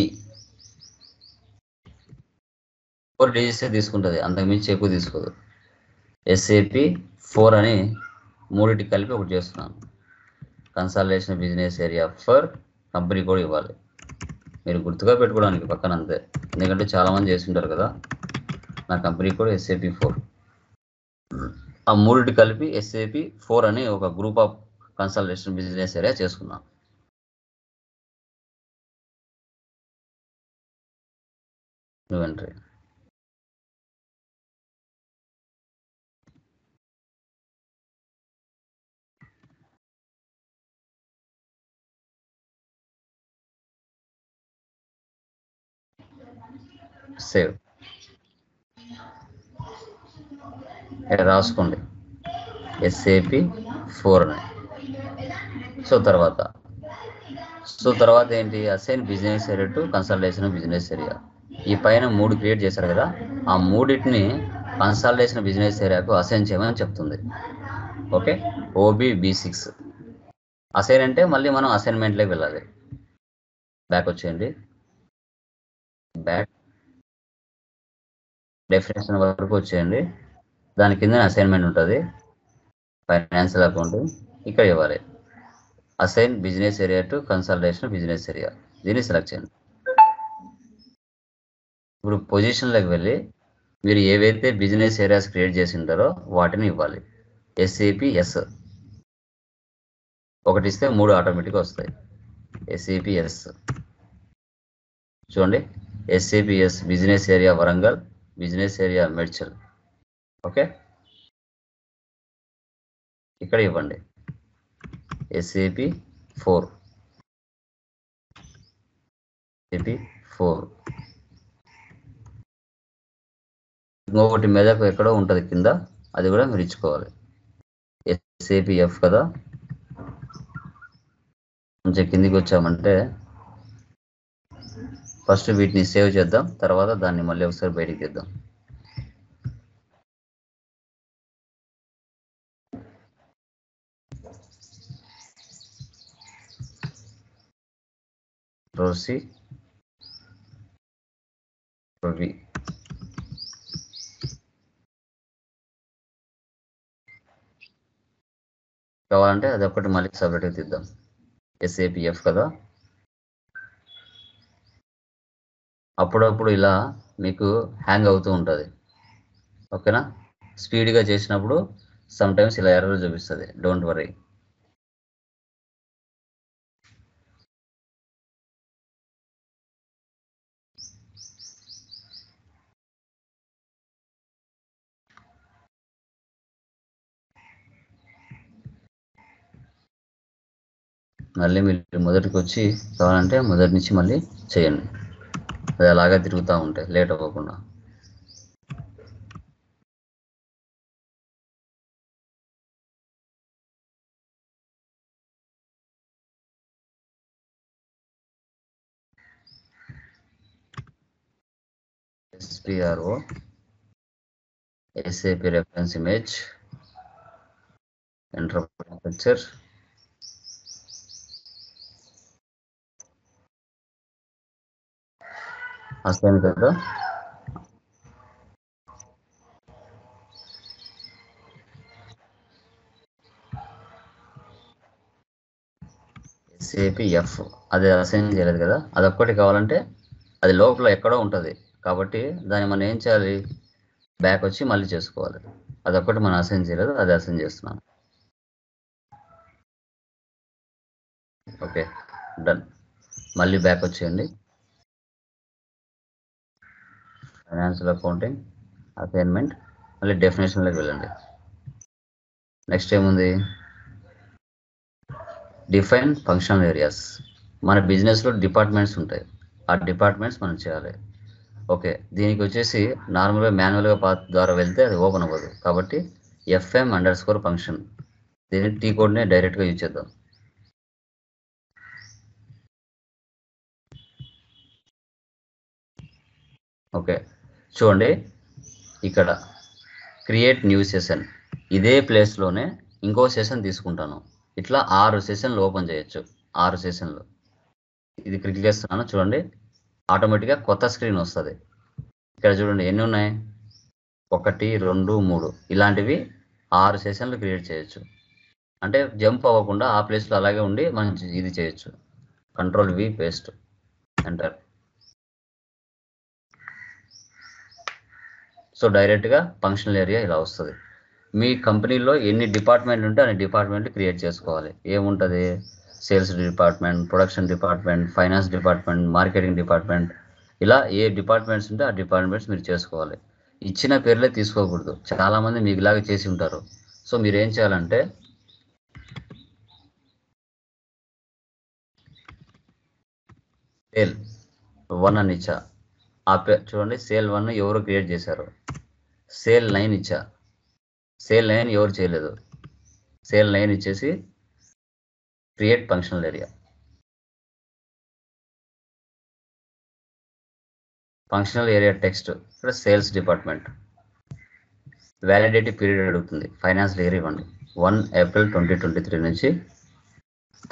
4 డిజిట్స్ తీసుకుంటుంది, అంతకుమించి ఎక్కువ తీసుకోదు. SAP 4 అని మూడిటి కలిపి ఒకటి చేస్తున్నాను. Consolidation business area for company కూడా ఇవ్వాలి, మీరు గుర్తుగా పెట్టుకోవడానికి పక్కన అంతే. ఎందుకంటే చాలామంది చేస్తుంటారు కదా. నా కంపెనీ కూడా SAP 4. ఆ మూడిటి కలిపి SAP 4 అని ఒక group of consolidation business area చేసుకున్నాం. New entry. సేవ్. ఇక్కడ రాసుకోండి SAP 4 అని. సో తర్వాత ఏంటి, assign business area to consolidation business area. ఈ పైన 3 క్రియేట్ చేశారు కదా, ఆ మూడింటిని కన్సాలిడేషన్ బిజినెస్ ఏరియాకు అసైన్ చేయమని చెప్తుంది. ఓకే, OBB6 అసైన్ అంటే మళ్ళీ మనం అసైన్మెంట్లోకి వెళ్ళాలి. బ్యాక్ వచ్చేయండి. బ్యాక్ డెఫినేషన్ వరకు వచ్చేయండి. దాని కింద అసైన్మెంట్ ఉంటుంది, ఫైనాన్షియల్ అకౌంట్. ఇక్కడ ఇవ్వాలి assign business area to consolidation business area. దీన్ని సెలెక్ట్ చేయండి. ఇప్పుడు పొజిషన్లోకి వెళ్ళి మీరు ఏవైతే బిజినెస్ ఏరియాస్ క్రియేట్ చేసి ఉంటారో వాటిని ఇవ్వాలి. SAP S ఒకటి ఇస్తే 3 ఆటోమేటిక్గా వస్తాయి. SAP S చూడండి, SAP S business area Warangal, business area Medchal. Okay, ఇక్కడ ఇవ్వండి SAP 4. ఇంకొకటి మెదకు ఎక్కడో ఉంటుంది కింద, అది కూడా మీరు ఇచ్చుకోవాలి. SAP F కదా, కొంచెం కిందికి వచ్చామంటే ఫస్ట్ వీటిని సేవ్ చేద్దాం, తర్వాత దాన్ని మళ్ళీ ఒకసారి బయటికి తెద్దాం. రోసి రవి కావాలంటే అది ఒకటి మళ్ళీ సపరేట్గా తీద్దాం. SAPF కదా, అప్పుడప్పుడు ఇలా మీకు హ్యాంగ్ అవుతూ ఉంటుంది. ఓకేనా, స్పీడ్గా చేసినప్పుడు సమ్ టైమ్స్ ఇలా ఎర్రర్ చూపిస్తుంది. Don't worry. మళ్ళీ మీరు మొదటికి వచ్చి కావాలంటే మొదటి నుంచి మళ్ళీ చేయండి. అది అలాగే తిరుగుతూ ఉంటాయి లేట్ అవ్వకుండా. SPRO SAP reference image enterprise picture అసలు కదా. SAPF అది అసైన్ చేయలేదు కదా, అదొక్కటి కావాలంటే అది లోపల ఎక్కడో ఉంటుంది కాబట్టి దాన్ని మనం ఏం చేయాలి, బ్యాక్ వచ్చి మళ్ళీ చేసుకోవాలి. అదొక్కటి మనం అసైన్ చేయలేదు, అది అసైన్ చేస్తున్నాను. Okay done. మళ్ళీ బ్యాక్ వచ్చేయండి. ఫైనాన్షియల్ అకౌంటింగ్ అసైన్మెంట్, మళ్ళీ డెఫినేషన్లోకి వెళ్ళండి. నెక్స్ట్ ఏముంది, డిఫైన్ ఫంక్షనల్ ఏరియాస్. మన బిజినెస్లో డిపార్ట్మెంట్స్ ఉంటాయి, ఆ డిపార్ట్మెంట్స్ మనం చేయాలి. ఓకే, దీనికి వచ్చేసి నార్మల్గా మాన్యువల్గా పాత్ ద్వారా వెళ్తే అది ఓపెన్ అవ్వదు కాబట్టి FM_function ఫంక్షన్, దీన్ని T కోడ్నే డైరెక్ట్గా యూజ్ చేద్దాం. ఓకే చూడండి, ఇక్కడ క్రియేట్ న్యూ సెషన్, ఇదే ప్లేస్లోనే ఇంకో సెషన్ తీసుకుంటాను. ఇట్లా 6 సెషన్లు ఓపెన్ చేయొచ్చు. 6 సెషన్లు ఇది క్లిక్ చేస్తున్నాను చూడండి, ఆటోమేటిక్గా కొత్త స్క్రీన్ వస్తుంది. ఇక్కడ చూడండి ఎన్ని ఉన్నాయి, 1 2 3 ఇలాంటివి 6 సెషన్లు క్రియేట్ చేయొచ్చు. అంటే జంప్ అవ్వకుండా ఆ ప్లేస్లో అలాగే ఉండి మనం ఇది చేయొచ్చు. Ctrl+V paste enter. సో డైరెక్ట్గా ఫంక్షనల్ ఏరియా ఇలా వస్తుంది. మీ కంపెనీలో ఎన్ని డిపార్ట్మెంట్లు ఉంటే అన్ని డిపార్ట్మెంట్లు క్రియేట్ చేసుకోవాలి. ఏముంటుంది, sales department, production department, finance department, marketing department, ఇలా ఏ డిపార్ట్మెంట్స్ ఉంటే ఆ డిపార్ట్మెంట్స్ మీరు చేసుకోవాలి. ఇచ్చిన పేర్లే తీసుకోకూడదు, చాలామంది మీకులాగా చేసి ఉంటారు. సో మీరు ఏం చేయాలంటే సేల్ 1 అని ఇచ్చా, ఆ పేరు చూడండి, సేల్ 1 ఎవరు క్రియేట్ చేశారు. సేల్ 9 ఇచ్చా, సేల్ 9 ఎవరు చేయలేదు. సేల్ 9 ఇచ్చేసి create functional area. Functional area text ఇక్కడ సేల్స్ డిపార్ట్మెంట్, వ్యాలిడిటీ పీరియడ్ అడుగుతుంది. ఫైనాన్షియల్ ఇయర్ ఇవ్వండి, 1 ఏప్రిల్ 2023 నుంచి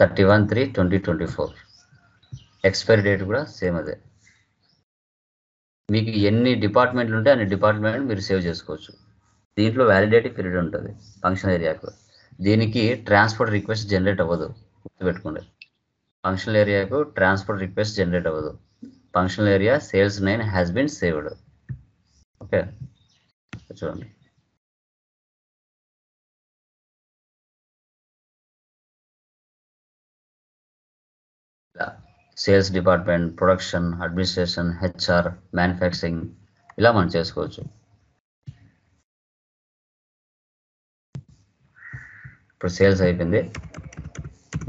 31/3/2024. ఎక్స్పైరీ డేట్ కూడా సేమ్ అదే. మీకు ఎన్ని డిపార్ట్మెంట్లు ఉంటే అన్ని డిపార్ట్మెంట్ మీరు సేవ్ చేసుకోవచ్చు. దీంట్లో వ్యాలిడిటీ పీరియడ్ ఉంటుంది ఫంక్షన్ ఏరియాకు. దీనికి ట్రాన్స్పోర్ట్ రిక్వెస్ట్ జనరేట్ అవ్వదు, గుర్తుపెట్టుకోండి. ఫంక్షనల్ ఏరియాకు ట్రాన్స్పోర్ట్ రిక్వెస్ట్ జనరేట్ అవ్వదు. Functional area sales 9 has been saved. Okay చూడండి, sales department, production, administration, HR, manufacturing ఇలా మనం చేసుకోవచ్చు. ఇప్పుడు సేల్స్ అయిపోయింది,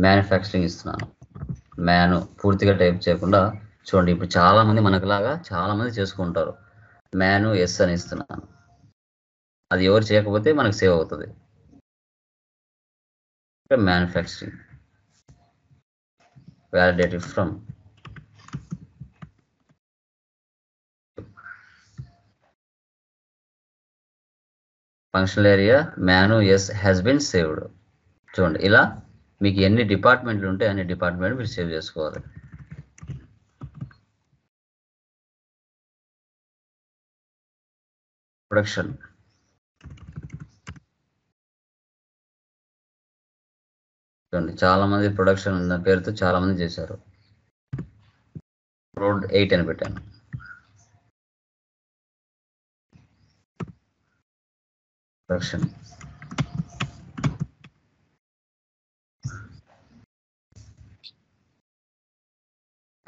మ్యానుఫ్యాక్చరింగ్ ఇస్తున్నాను. పూర్తిగా టైప్ చేయకుండా చూడండి, ఇప్పుడు చాలామంది మనకులాగా చాలామంది చేసుకుంటారు. S అని ఇస్తున్నాను, అది ఎవరు చేయకపోతే మనకు సేవ్ అవుతుంది. Manufacturing validated from functional area S has been saved. చూడండి, ఇలా మీకు ఎన్ని డిపార్ట్మెంట్లు ఉంటే అన్ని డిపార్ట్మెంట్ మీరు సేవ్ చేసుకోవాలి. ప్రొడక్షన్ చూడండి, చాలా మంది ప్రొడక్షన్ అన్న పేరుతో చాలా మంది చేశారు. రోడ్ 8 అని పెట్టాను. Production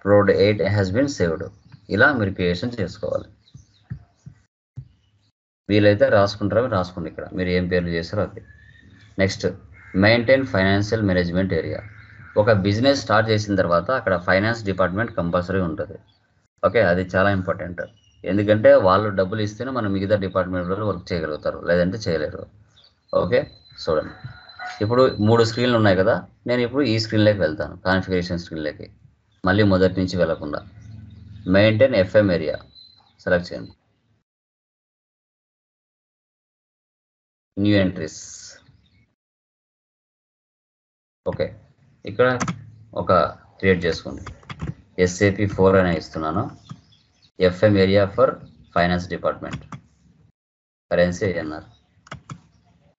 road 8 has been saved. ఇలా మీరు క్రియేషన్ చేసుకోవాలి. వీలైతే రాసుకోండి ఇక్కడ మీరు ఏం పేర్లు చేస్తారో అది. Next, maintain financial management area. ఒక బిజినెస్ స్టార్ట్ చేసిన తర్వాత అక్కడ ఫైనాన్స్ డిపార్ట్మెంట్ కంపల్సరీ ఉంటుంది. ఓకే, అది చాలా ఇంపార్టెంట్. ఎందుకంటే వాళ్ళు డబ్బులు ఇస్తేనే మనం మిగతా డిపార్ట్మెంట్లో వర్క్ చేయగలుగుతారు, లేదంటే చేయలేరు. ఓకే, చూడండి, ఇప్పుడు 3 స్క్రీన్లు ఉన్నాయి కదా, నేను ఇప్పుడు ఈ స్క్రీన్లోకి వెళ్తాను, కాన్ఫిగరేషన్ స్క్రీన్లోకి, మళ్ళీ మొదటి నుంచి వెళ్ళకుండా. మెయింటైన్ ఎఫ్ఎం ఏరియా సెలెక్ట్ చేయండి. New entries. ఓకే, ఇక్కడ ఒక క్రియేట్ చేసుకోండి. SAP 4 అనే ఇస్తున్నాను. FM area for finance department, currency INR.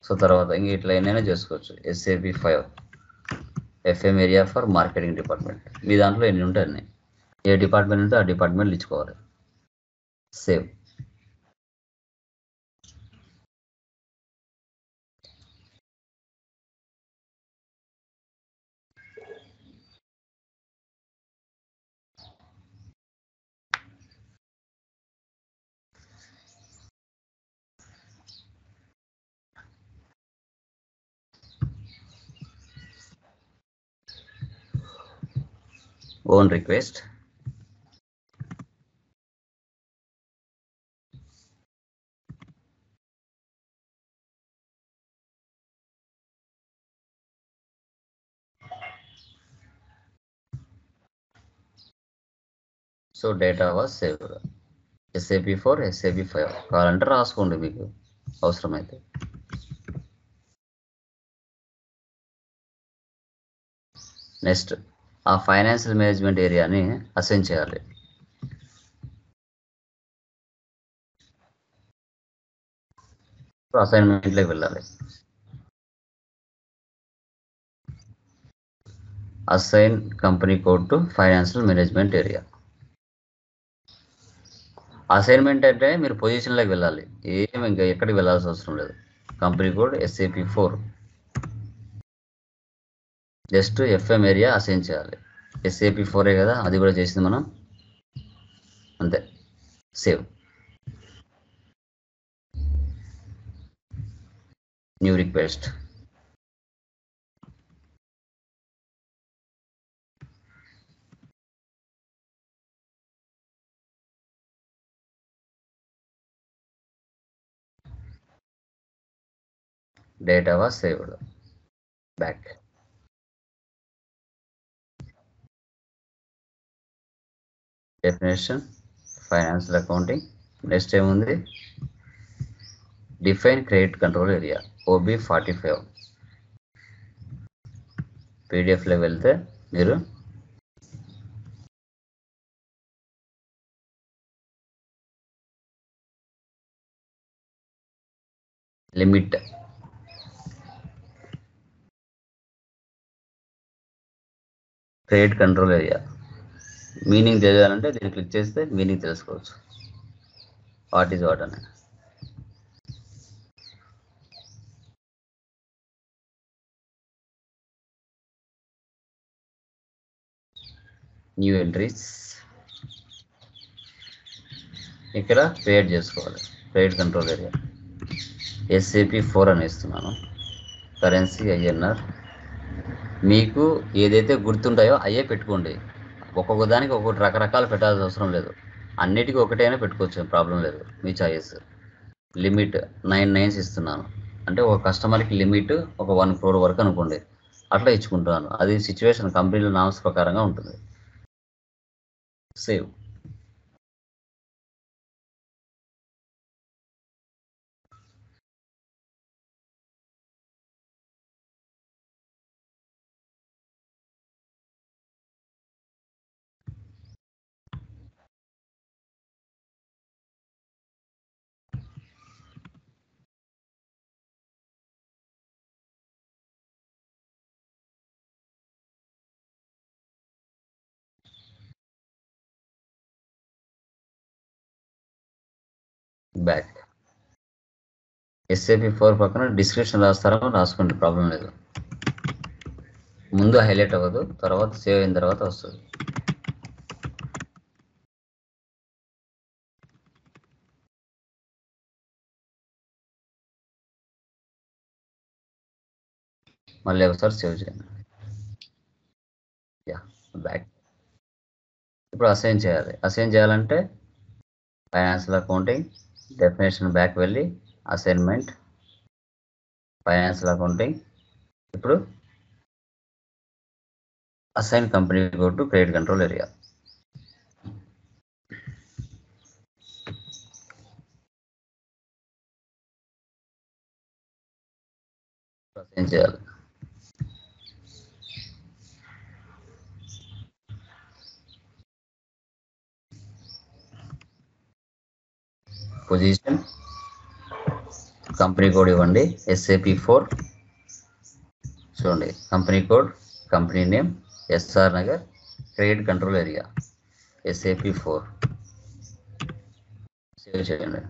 So తర్వాత ఇంక ఇట్లా ఎన్నైనా చేసుకోవచ్చు. SAP 5 FM area for marketing department. మీ దాంట్లో ఎన్ని ఉంటాయి అన్నీ, ఏ డిపార్ట్మెంట్ ఉంటే ఆ డిపార్ట్మెంట్ ఇచ్చుకోవాలి. Save. Own request. So data was saved. SAP 4 SAP 5 కావాలంటే రాసుకోండి మీకు అవసరమైతే. నెక్స్ట్, ఆ ఫైనాన్షియల్ మేనేజ్మెంట్ ఏరియాని అసైన్ చేయాలి. అసైన్మెంట్లోకి వెళ్ళాలి. Assign company code to financial management area. Assignment అంటే మీరు పొజిషన్లోకి వెళ్ళాలి, ఏమి ఇంకా ఎక్కడికి వెళ్ళాల్సిన అవసరం లేదు. Company code SAP 4, just FM area assign చేయాలి. SAP 4 కదా, అది కూడా చేసింది మనం, అంతే. Save. New request. Data was saved. Back. Definition, financial accounting. Next time ఉంది define credit control area, OB 45. PDF లో వెళ్తే మీరు limit, credit control area meaning తెలియాలంటే దీన్ని క్లిక్ చేస్తే మీనింగ్ తెలుసుకోవచ్చు. వాట్ ఈజ్ వాట్ అని. న్యూ ఎంట్రీస్ ఇక్కడ క్రియేట్ చేసుకోవాలి. క్రెడిట్ కంట్రోల్ ఏరియా SAP 4 అని ఇస్తున్నాను. Currency INR. మీకు ఏదైతే గుర్తుంటాయో అయ్యే పెట్టుకోండి. ఒక్కొక్క దానికి ఒక్కొక్కటి రకరకాలు పెట్టాల్సిన అవసరం లేదు. అన్నిటికీ ఒకటైనా పెట్టుకోవచ్చు, ప్రాబ్లం లేదు, మీ చాయిస్. లిమిట్ 9 నైన్స్ ఇస్తున్నాను, అంటే ఒక కస్టమర్కి లిమిట్ ఒక 1 crore వరకు అనుకోండి, అట్లా ఇచ్చుకుంటున్నాను. అది సిచ్యువేషన్ కంపెనీల నామ్స్ ప్రకారంగా ఉంటుంది. సేవ్. బ్యాక్. SAP4 పక్కన డిస్క్రిప్షన్ రాస్తారో రాసుకోండి, ప్రాబ్లం లేదు. ముందు హైలైట్ అవ్వదు, తర్వాత సేవ్ అయిన తర్వాత వస్తుంది. మళ్ళీ ఒకసారి సేవ్ చేయండి. Yeah, back. ఇప్పుడు అసైన్ చేయాలి. అసైన్ చేయాలంటే ఫైనాన్షియల్ అకౌంటింగ్ డెఫినేషన్ బ్యాక్ వెళ్ళి అసైన్మెంట్ ఫైనాన్షియల్ అకౌంటింగ్. ఇప్పుడు assign company code to credit control area. Assign చేయాలి. పొజిషన్ కంపెనీ కోడ్ ఇవ్వండి. SAP4 చూడండి, company code, company name SR Nagar, credit control area SAP4. Save చేయండి.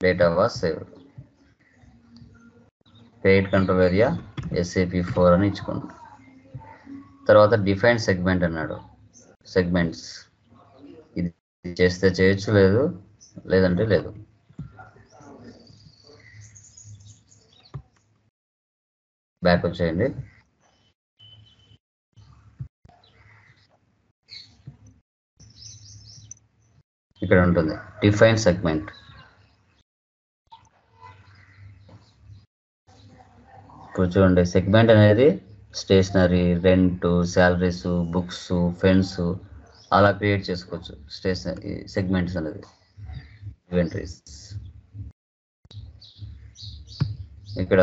Data was save. Credit control area SAP4 అని ఇచ్చుకోండి. తర్వాత define segment అన్నాడు. Segments ఇది చేస్తే చేయొచ్చు, లేదంటే లేదు. బ్యాకప్ చేయండి. ఇక్కడ ఉంటుంది డిఫైన్ సెగ్మెంట్. ఇప్పుడు చూడండి, సెగ్మెంట్ అనేది stationery, rent, salaries, books, fence అలా క్రియేట్ చేసుకోవచ్చు. స్టేషనరీ సెగ్మెంట్స్ అనేది ఇన్వెంటరీస్. ఇక్కడ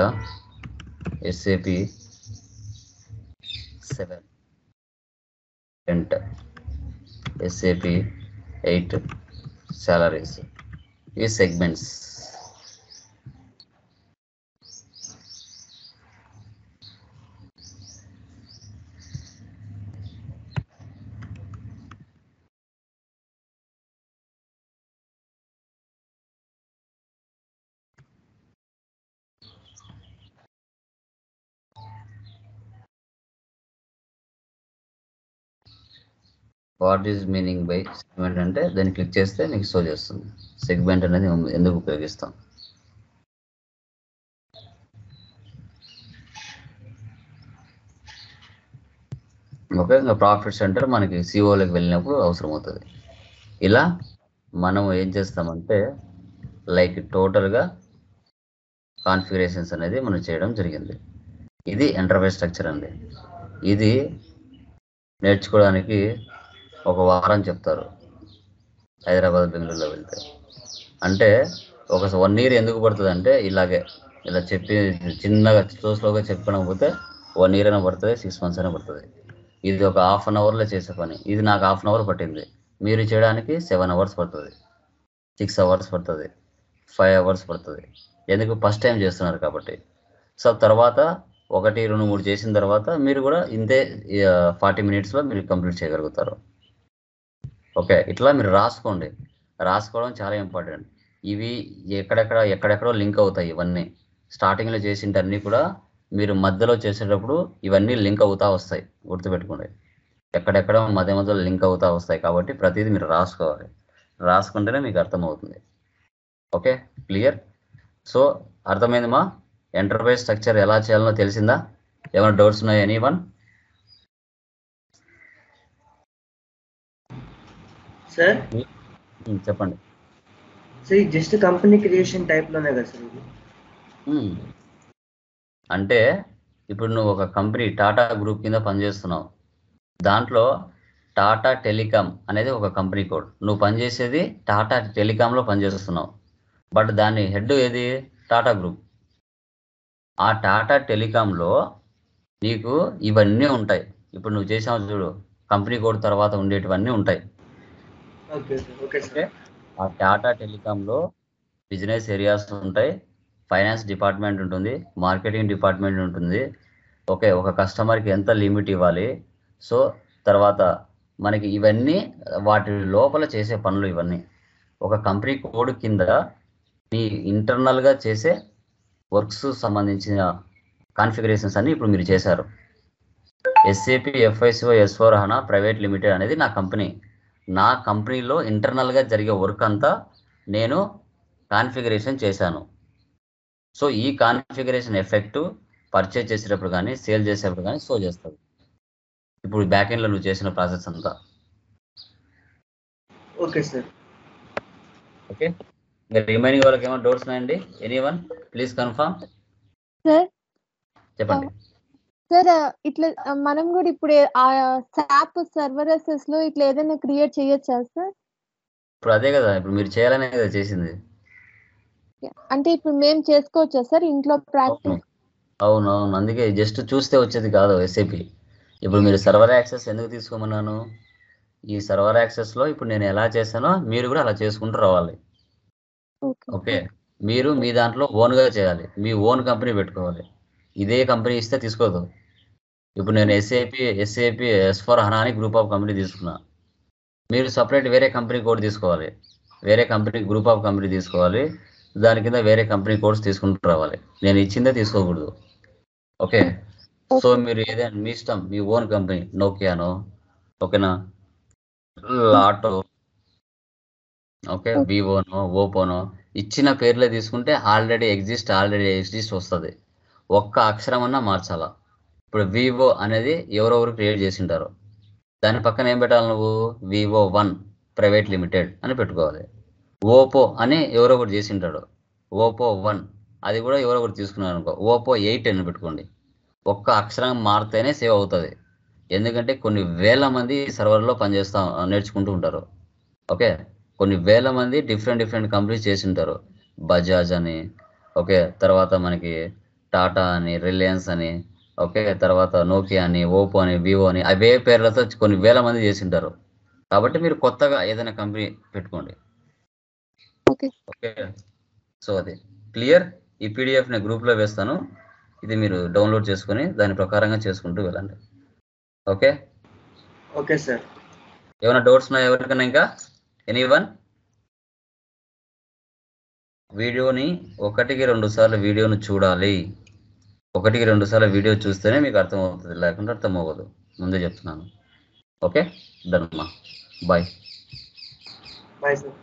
SAP7 రెంట్, SAP8 సాలరీస్. ఈ segments. What is meaning by segment అంటే దాన్ని క్లిక్ చేస్తే మీకు షో చేస్తుంది సెగ్మెంట్ అనేది ఎందుకు ఉపయోగిస్తాం. ఓకే, ఇంకా ప్రాఫిట్ సెంటర్ మనకి సిఓలోకి వెళ్ళినప్పుడు అవసరం అవుతుంది. ఇలా మనం ఏం చేస్తామంటే లైక్ టోటల్గా కాన్ఫిగరేషన్స్ అనేది మనం చేయడం జరిగింది. ఇది ఎంటర్ప్రైజ్ స్ట్రక్చర్ అండి. ఇది నేర్చుకోవడానికి ఒక వారం చెప్తారు హైదరాబాద్, బెంగళూరులో వెళ్తే. అంటే ఒక 1 year ఎందుకు పడుతుంది అంటే ఇలాగే ఇలా చెప్పి చిన్నగా స్లోగా చెప్పుకోకపోతే 1 year అయినా పడుతుంది, 6 months అయినా పడుతుంది. ఇది ఒక 1/2 hourలో చేసే పని. ఇది నాకు 1/2 hour పట్టింది. మీరు చేయడానికి 7 hours పడుతుంది, 6 hours పడుతుంది, 5 hours పడుతుంది. ఎందుకు? ఫస్ట్ టైం చేస్తున్నారు కాబట్టి. సో తర్వాత 1, 2, 3 చేసిన తర్వాత మీరు కూడా ఇంతే 40 minutesలో మీరు కంప్లీట్ చేయగలుగుతారు. ఓకే, ఇట్లా మీరు రాసుకోండి. రాసుకోవడం చాలా ఇంపార్టెంట్. ఇవి ఎక్కడెక్కడో లింక్ అవుతాయి. ఇవన్నీ స్టార్టింగ్లో చేసింటే అన్నీ కూడా మీరు మధ్యలో చేసేటప్పుడు ఇవన్నీ లింక్ అవుతా వస్తాయి. గుర్తుపెట్టుకోండి, ఎక్కడెక్కడ మధ్యలో లింక్ అవుతా వస్తాయి. కాబట్టి ప్రతిదీ మీరు రాసుకోవాలి. రాసుకుంటేనే మీకు అర్థమవుతుంది. Okay, clear? సో అర్థమైందమ్మా? ఎంటర్ప్రైజ్ స్ట్రక్చర్ ఎలా చేయాలో తెలిసిందా? ఏమైనా డౌట్స్ ఉన్నాయా ఎనీవన్? సార్ చెప్పండి. సార్ ఇది జస్ట్ కంపెనీ క్రియేషన్ టైప్లోనే కదా సార్ ఇది? అంటే ఇప్పుడు నువ్వు ఒక కంపెనీ టాటా గ్రూప్ కింద పనిచేస్తున్నావు. దాంట్లో టాటా టెలికాం అనేది ఒక కంపెనీ కోడ్. నువ్వు పనిచేసేది టాటా టెలికాంలో పనిచేస్తున్నావు. బట్ దాని హెడ్ ఏది? టాటా గ్రూప్. ఆ టాటా టెలికాంలో నీకు ఇవన్నీ ఉంటాయి. ఇప్పుడు నువ్వు చేసావు చూడు, కంపెనీ కోడ్ తర్వాత ఉండేటివన్నీ ఉంటాయి. Okay sir. Okay sir. Okay ఆ టాటా టెలికాంలో బిజినెస్ ఏరియాస్ ఉంటాయి, ఫైనాన్స్ డిపార్ట్మెంట్ ఉంటుంది, మార్కెటింగ్ డిపార్ట్మెంట్ ఉంటుంది. ఓకే ఒక కస్టమర్కి ఎంత లిమిట్ ఇవ్వాలి, సో తర్వాత మనకి ఇవన్నీ వాటి లోపల చేసే పనులు ఇవన్నీ ఒక కంపెనీ కోడ్ కింద మీ ఇంటర్నల్గా చేసే వర్క్స్ సంబంధించిన కాన్ఫిగరేషన్స్ అన్ని ఇప్పుడు మీరు చేశారు. SAP FICO S/4HANA private limited అనేది నా కంపెనీ. నా కంపెనీలో ఇంటర్నల్గా జరిగే వర్క్ అంతా నేను కాన్ఫిగరేషన్ చేశాను. సో ఈ కాన్ఫిగరేషన్ ఎఫెక్ట్ పర్చేజ్ చేసేటప్పుడు కానీ సేల్ చేసేటప్పుడు కానీ షో చేస్తుంది. ఇప్పుడు బ్యాక్ ఎండ్లో నువ్వు చేసిన ప్రాసెస్ అంతా. Okay sir. ఓకే ఇంకా రిమైనింగ్ వాళ్ళకి ఏమైనా డౌట్స్ ఉన్నాయండి? Anyone please confirm. సార్ చెప్పండి. సార్ ఇట్లా మనం కూడా ఇప్పుడు ఆ SAP సర్వరసెస్ లో ఇట్లా ఏదైనా క్రియేట్ చేయొచ్చా సార్? ఇప్పుడు అదే కదా ఇప్పుడు మీరు చేయాలనే కదా చేసింది. అంటే ఇప్పుడు మేము చేసుకోవచ్చా సార్ ఇంట్లో ప్రాక్టీస్? అవునవును, అందుకే జస్ట్ చూస్తే వచ్చేది కాదు ఎస్ఏపి. ఇప్పుడు మీరు సర్వర్ యాక్సెస్ ఎందుకు తీసుకోమన్నాను? ఈ సర్వర్ యాక్సెస్లో ఇప్పుడు నేను ఎలా చేశానో మీరు కూడా అలా చేసుకుంటూ రావాలి. ఓకే మీరు మీ దాంట్లో ఓన్గా చేయాలి, మీ ఓన్ కంపెనీ పెట్టుకోవాలి. ఇదే కంపెనీ ఇస్తే తీసుకోదు. ఇప్పుడు నేను ఎస్ఏపి S/4HANA అని గ్రూప్ ఆఫ్ కంపెనీ తీసుకున్నా. మీరు సపరేట్ వేరే కంపెనీ కోడ్ తీసుకోవాలి, వేరే కంపెనీ గ్రూప్ ఆఫ్ కంపెనీ తీసుకోవాలి, దాని కింద వేరే కంపెనీ కోడ్స్ తీసుకుంటూ రావాలి. నేను ఇచ్చిందే తీసుకోకూడదు. ఓకే సో మీరు ఏదైనా మీ ఇష్టం, మీ ఓన్ కంపెనీ నోకియానో, ఓకేనా, లాటో, ఓకే వివోనో, ఓపోనో ఇచ్చిన పేర్లే తీసుకుంటే ఆల్రెడీ ఎగ్జిస్ట్ వస్తుంది. ఒక్క అక్షరం అన్నా మార్చాలా. ఇప్పుడు వివో అనేది ఎవరెవరు క్రియేట్ చేసింటారు, దాని పక్కన ఏం పెట్టాలి నువ్వు? Vivo1 ప్రైవేట్ లిమిటెడ్ అని పెట్టుకోవాలి. ఓపో అని ఎవరొకరు చేసింటాడు, Oppo1 అది కూడా ఎవరొకరు తీసుకున్నారు అనుకో, Oppo8 అని పెట్టుకోండి. ఒక్క అక్షరం మారితేనే సేవ్ అవుతుంది. ఎందుకంటే కొన్ని వేల మంది సర్వర్లో నేర్చుకుంటూ ఉంటారు. ఓకే కొన్ని వేల మంది డిఫరెంట్ కంపెనీస్ చేసి ఉంటారు. బజాజ్ అని, ఓకే తర్వాత మనకి టాటా అని, రిలయన్స్ అని, ఓకే తర్వాత నోకియా అని, ఓపో అని, వివో అని అవే పేర్లతో కొన్ని వేల మంది చేసి ఉంటారు. కాబట్టి మీరు కొత్తగా ఏదైనా కంపెనీ పెట్టుకోండి. ఓకే సో అది క్లియర్. ఈ PDF నేను గ్రూప్లో వేస్తాను, ఇది మీరు డౌన్లోడ్ చేసుకొని దాని ప్రకారంగా చేసుకుంటూ వెళ్ళండి. Okay okay sir. ఏమైనా డౌట్స్ ఉన్నాయా ఎవరికైనా? ఇంకా ఎనీవన్? వీడియోని 1కి 2 సార్లు వీడియోను చూడాలి. 1కి 2 సార్లు వీడియో చూస్తేనే మీకు అర్థమవుతుంది, లేకుంటే అర్థం అవ్వదు. ముందే చెప్తున్నాను. ఓకే డన్ అమ్మా, బాయ్. Bye sir.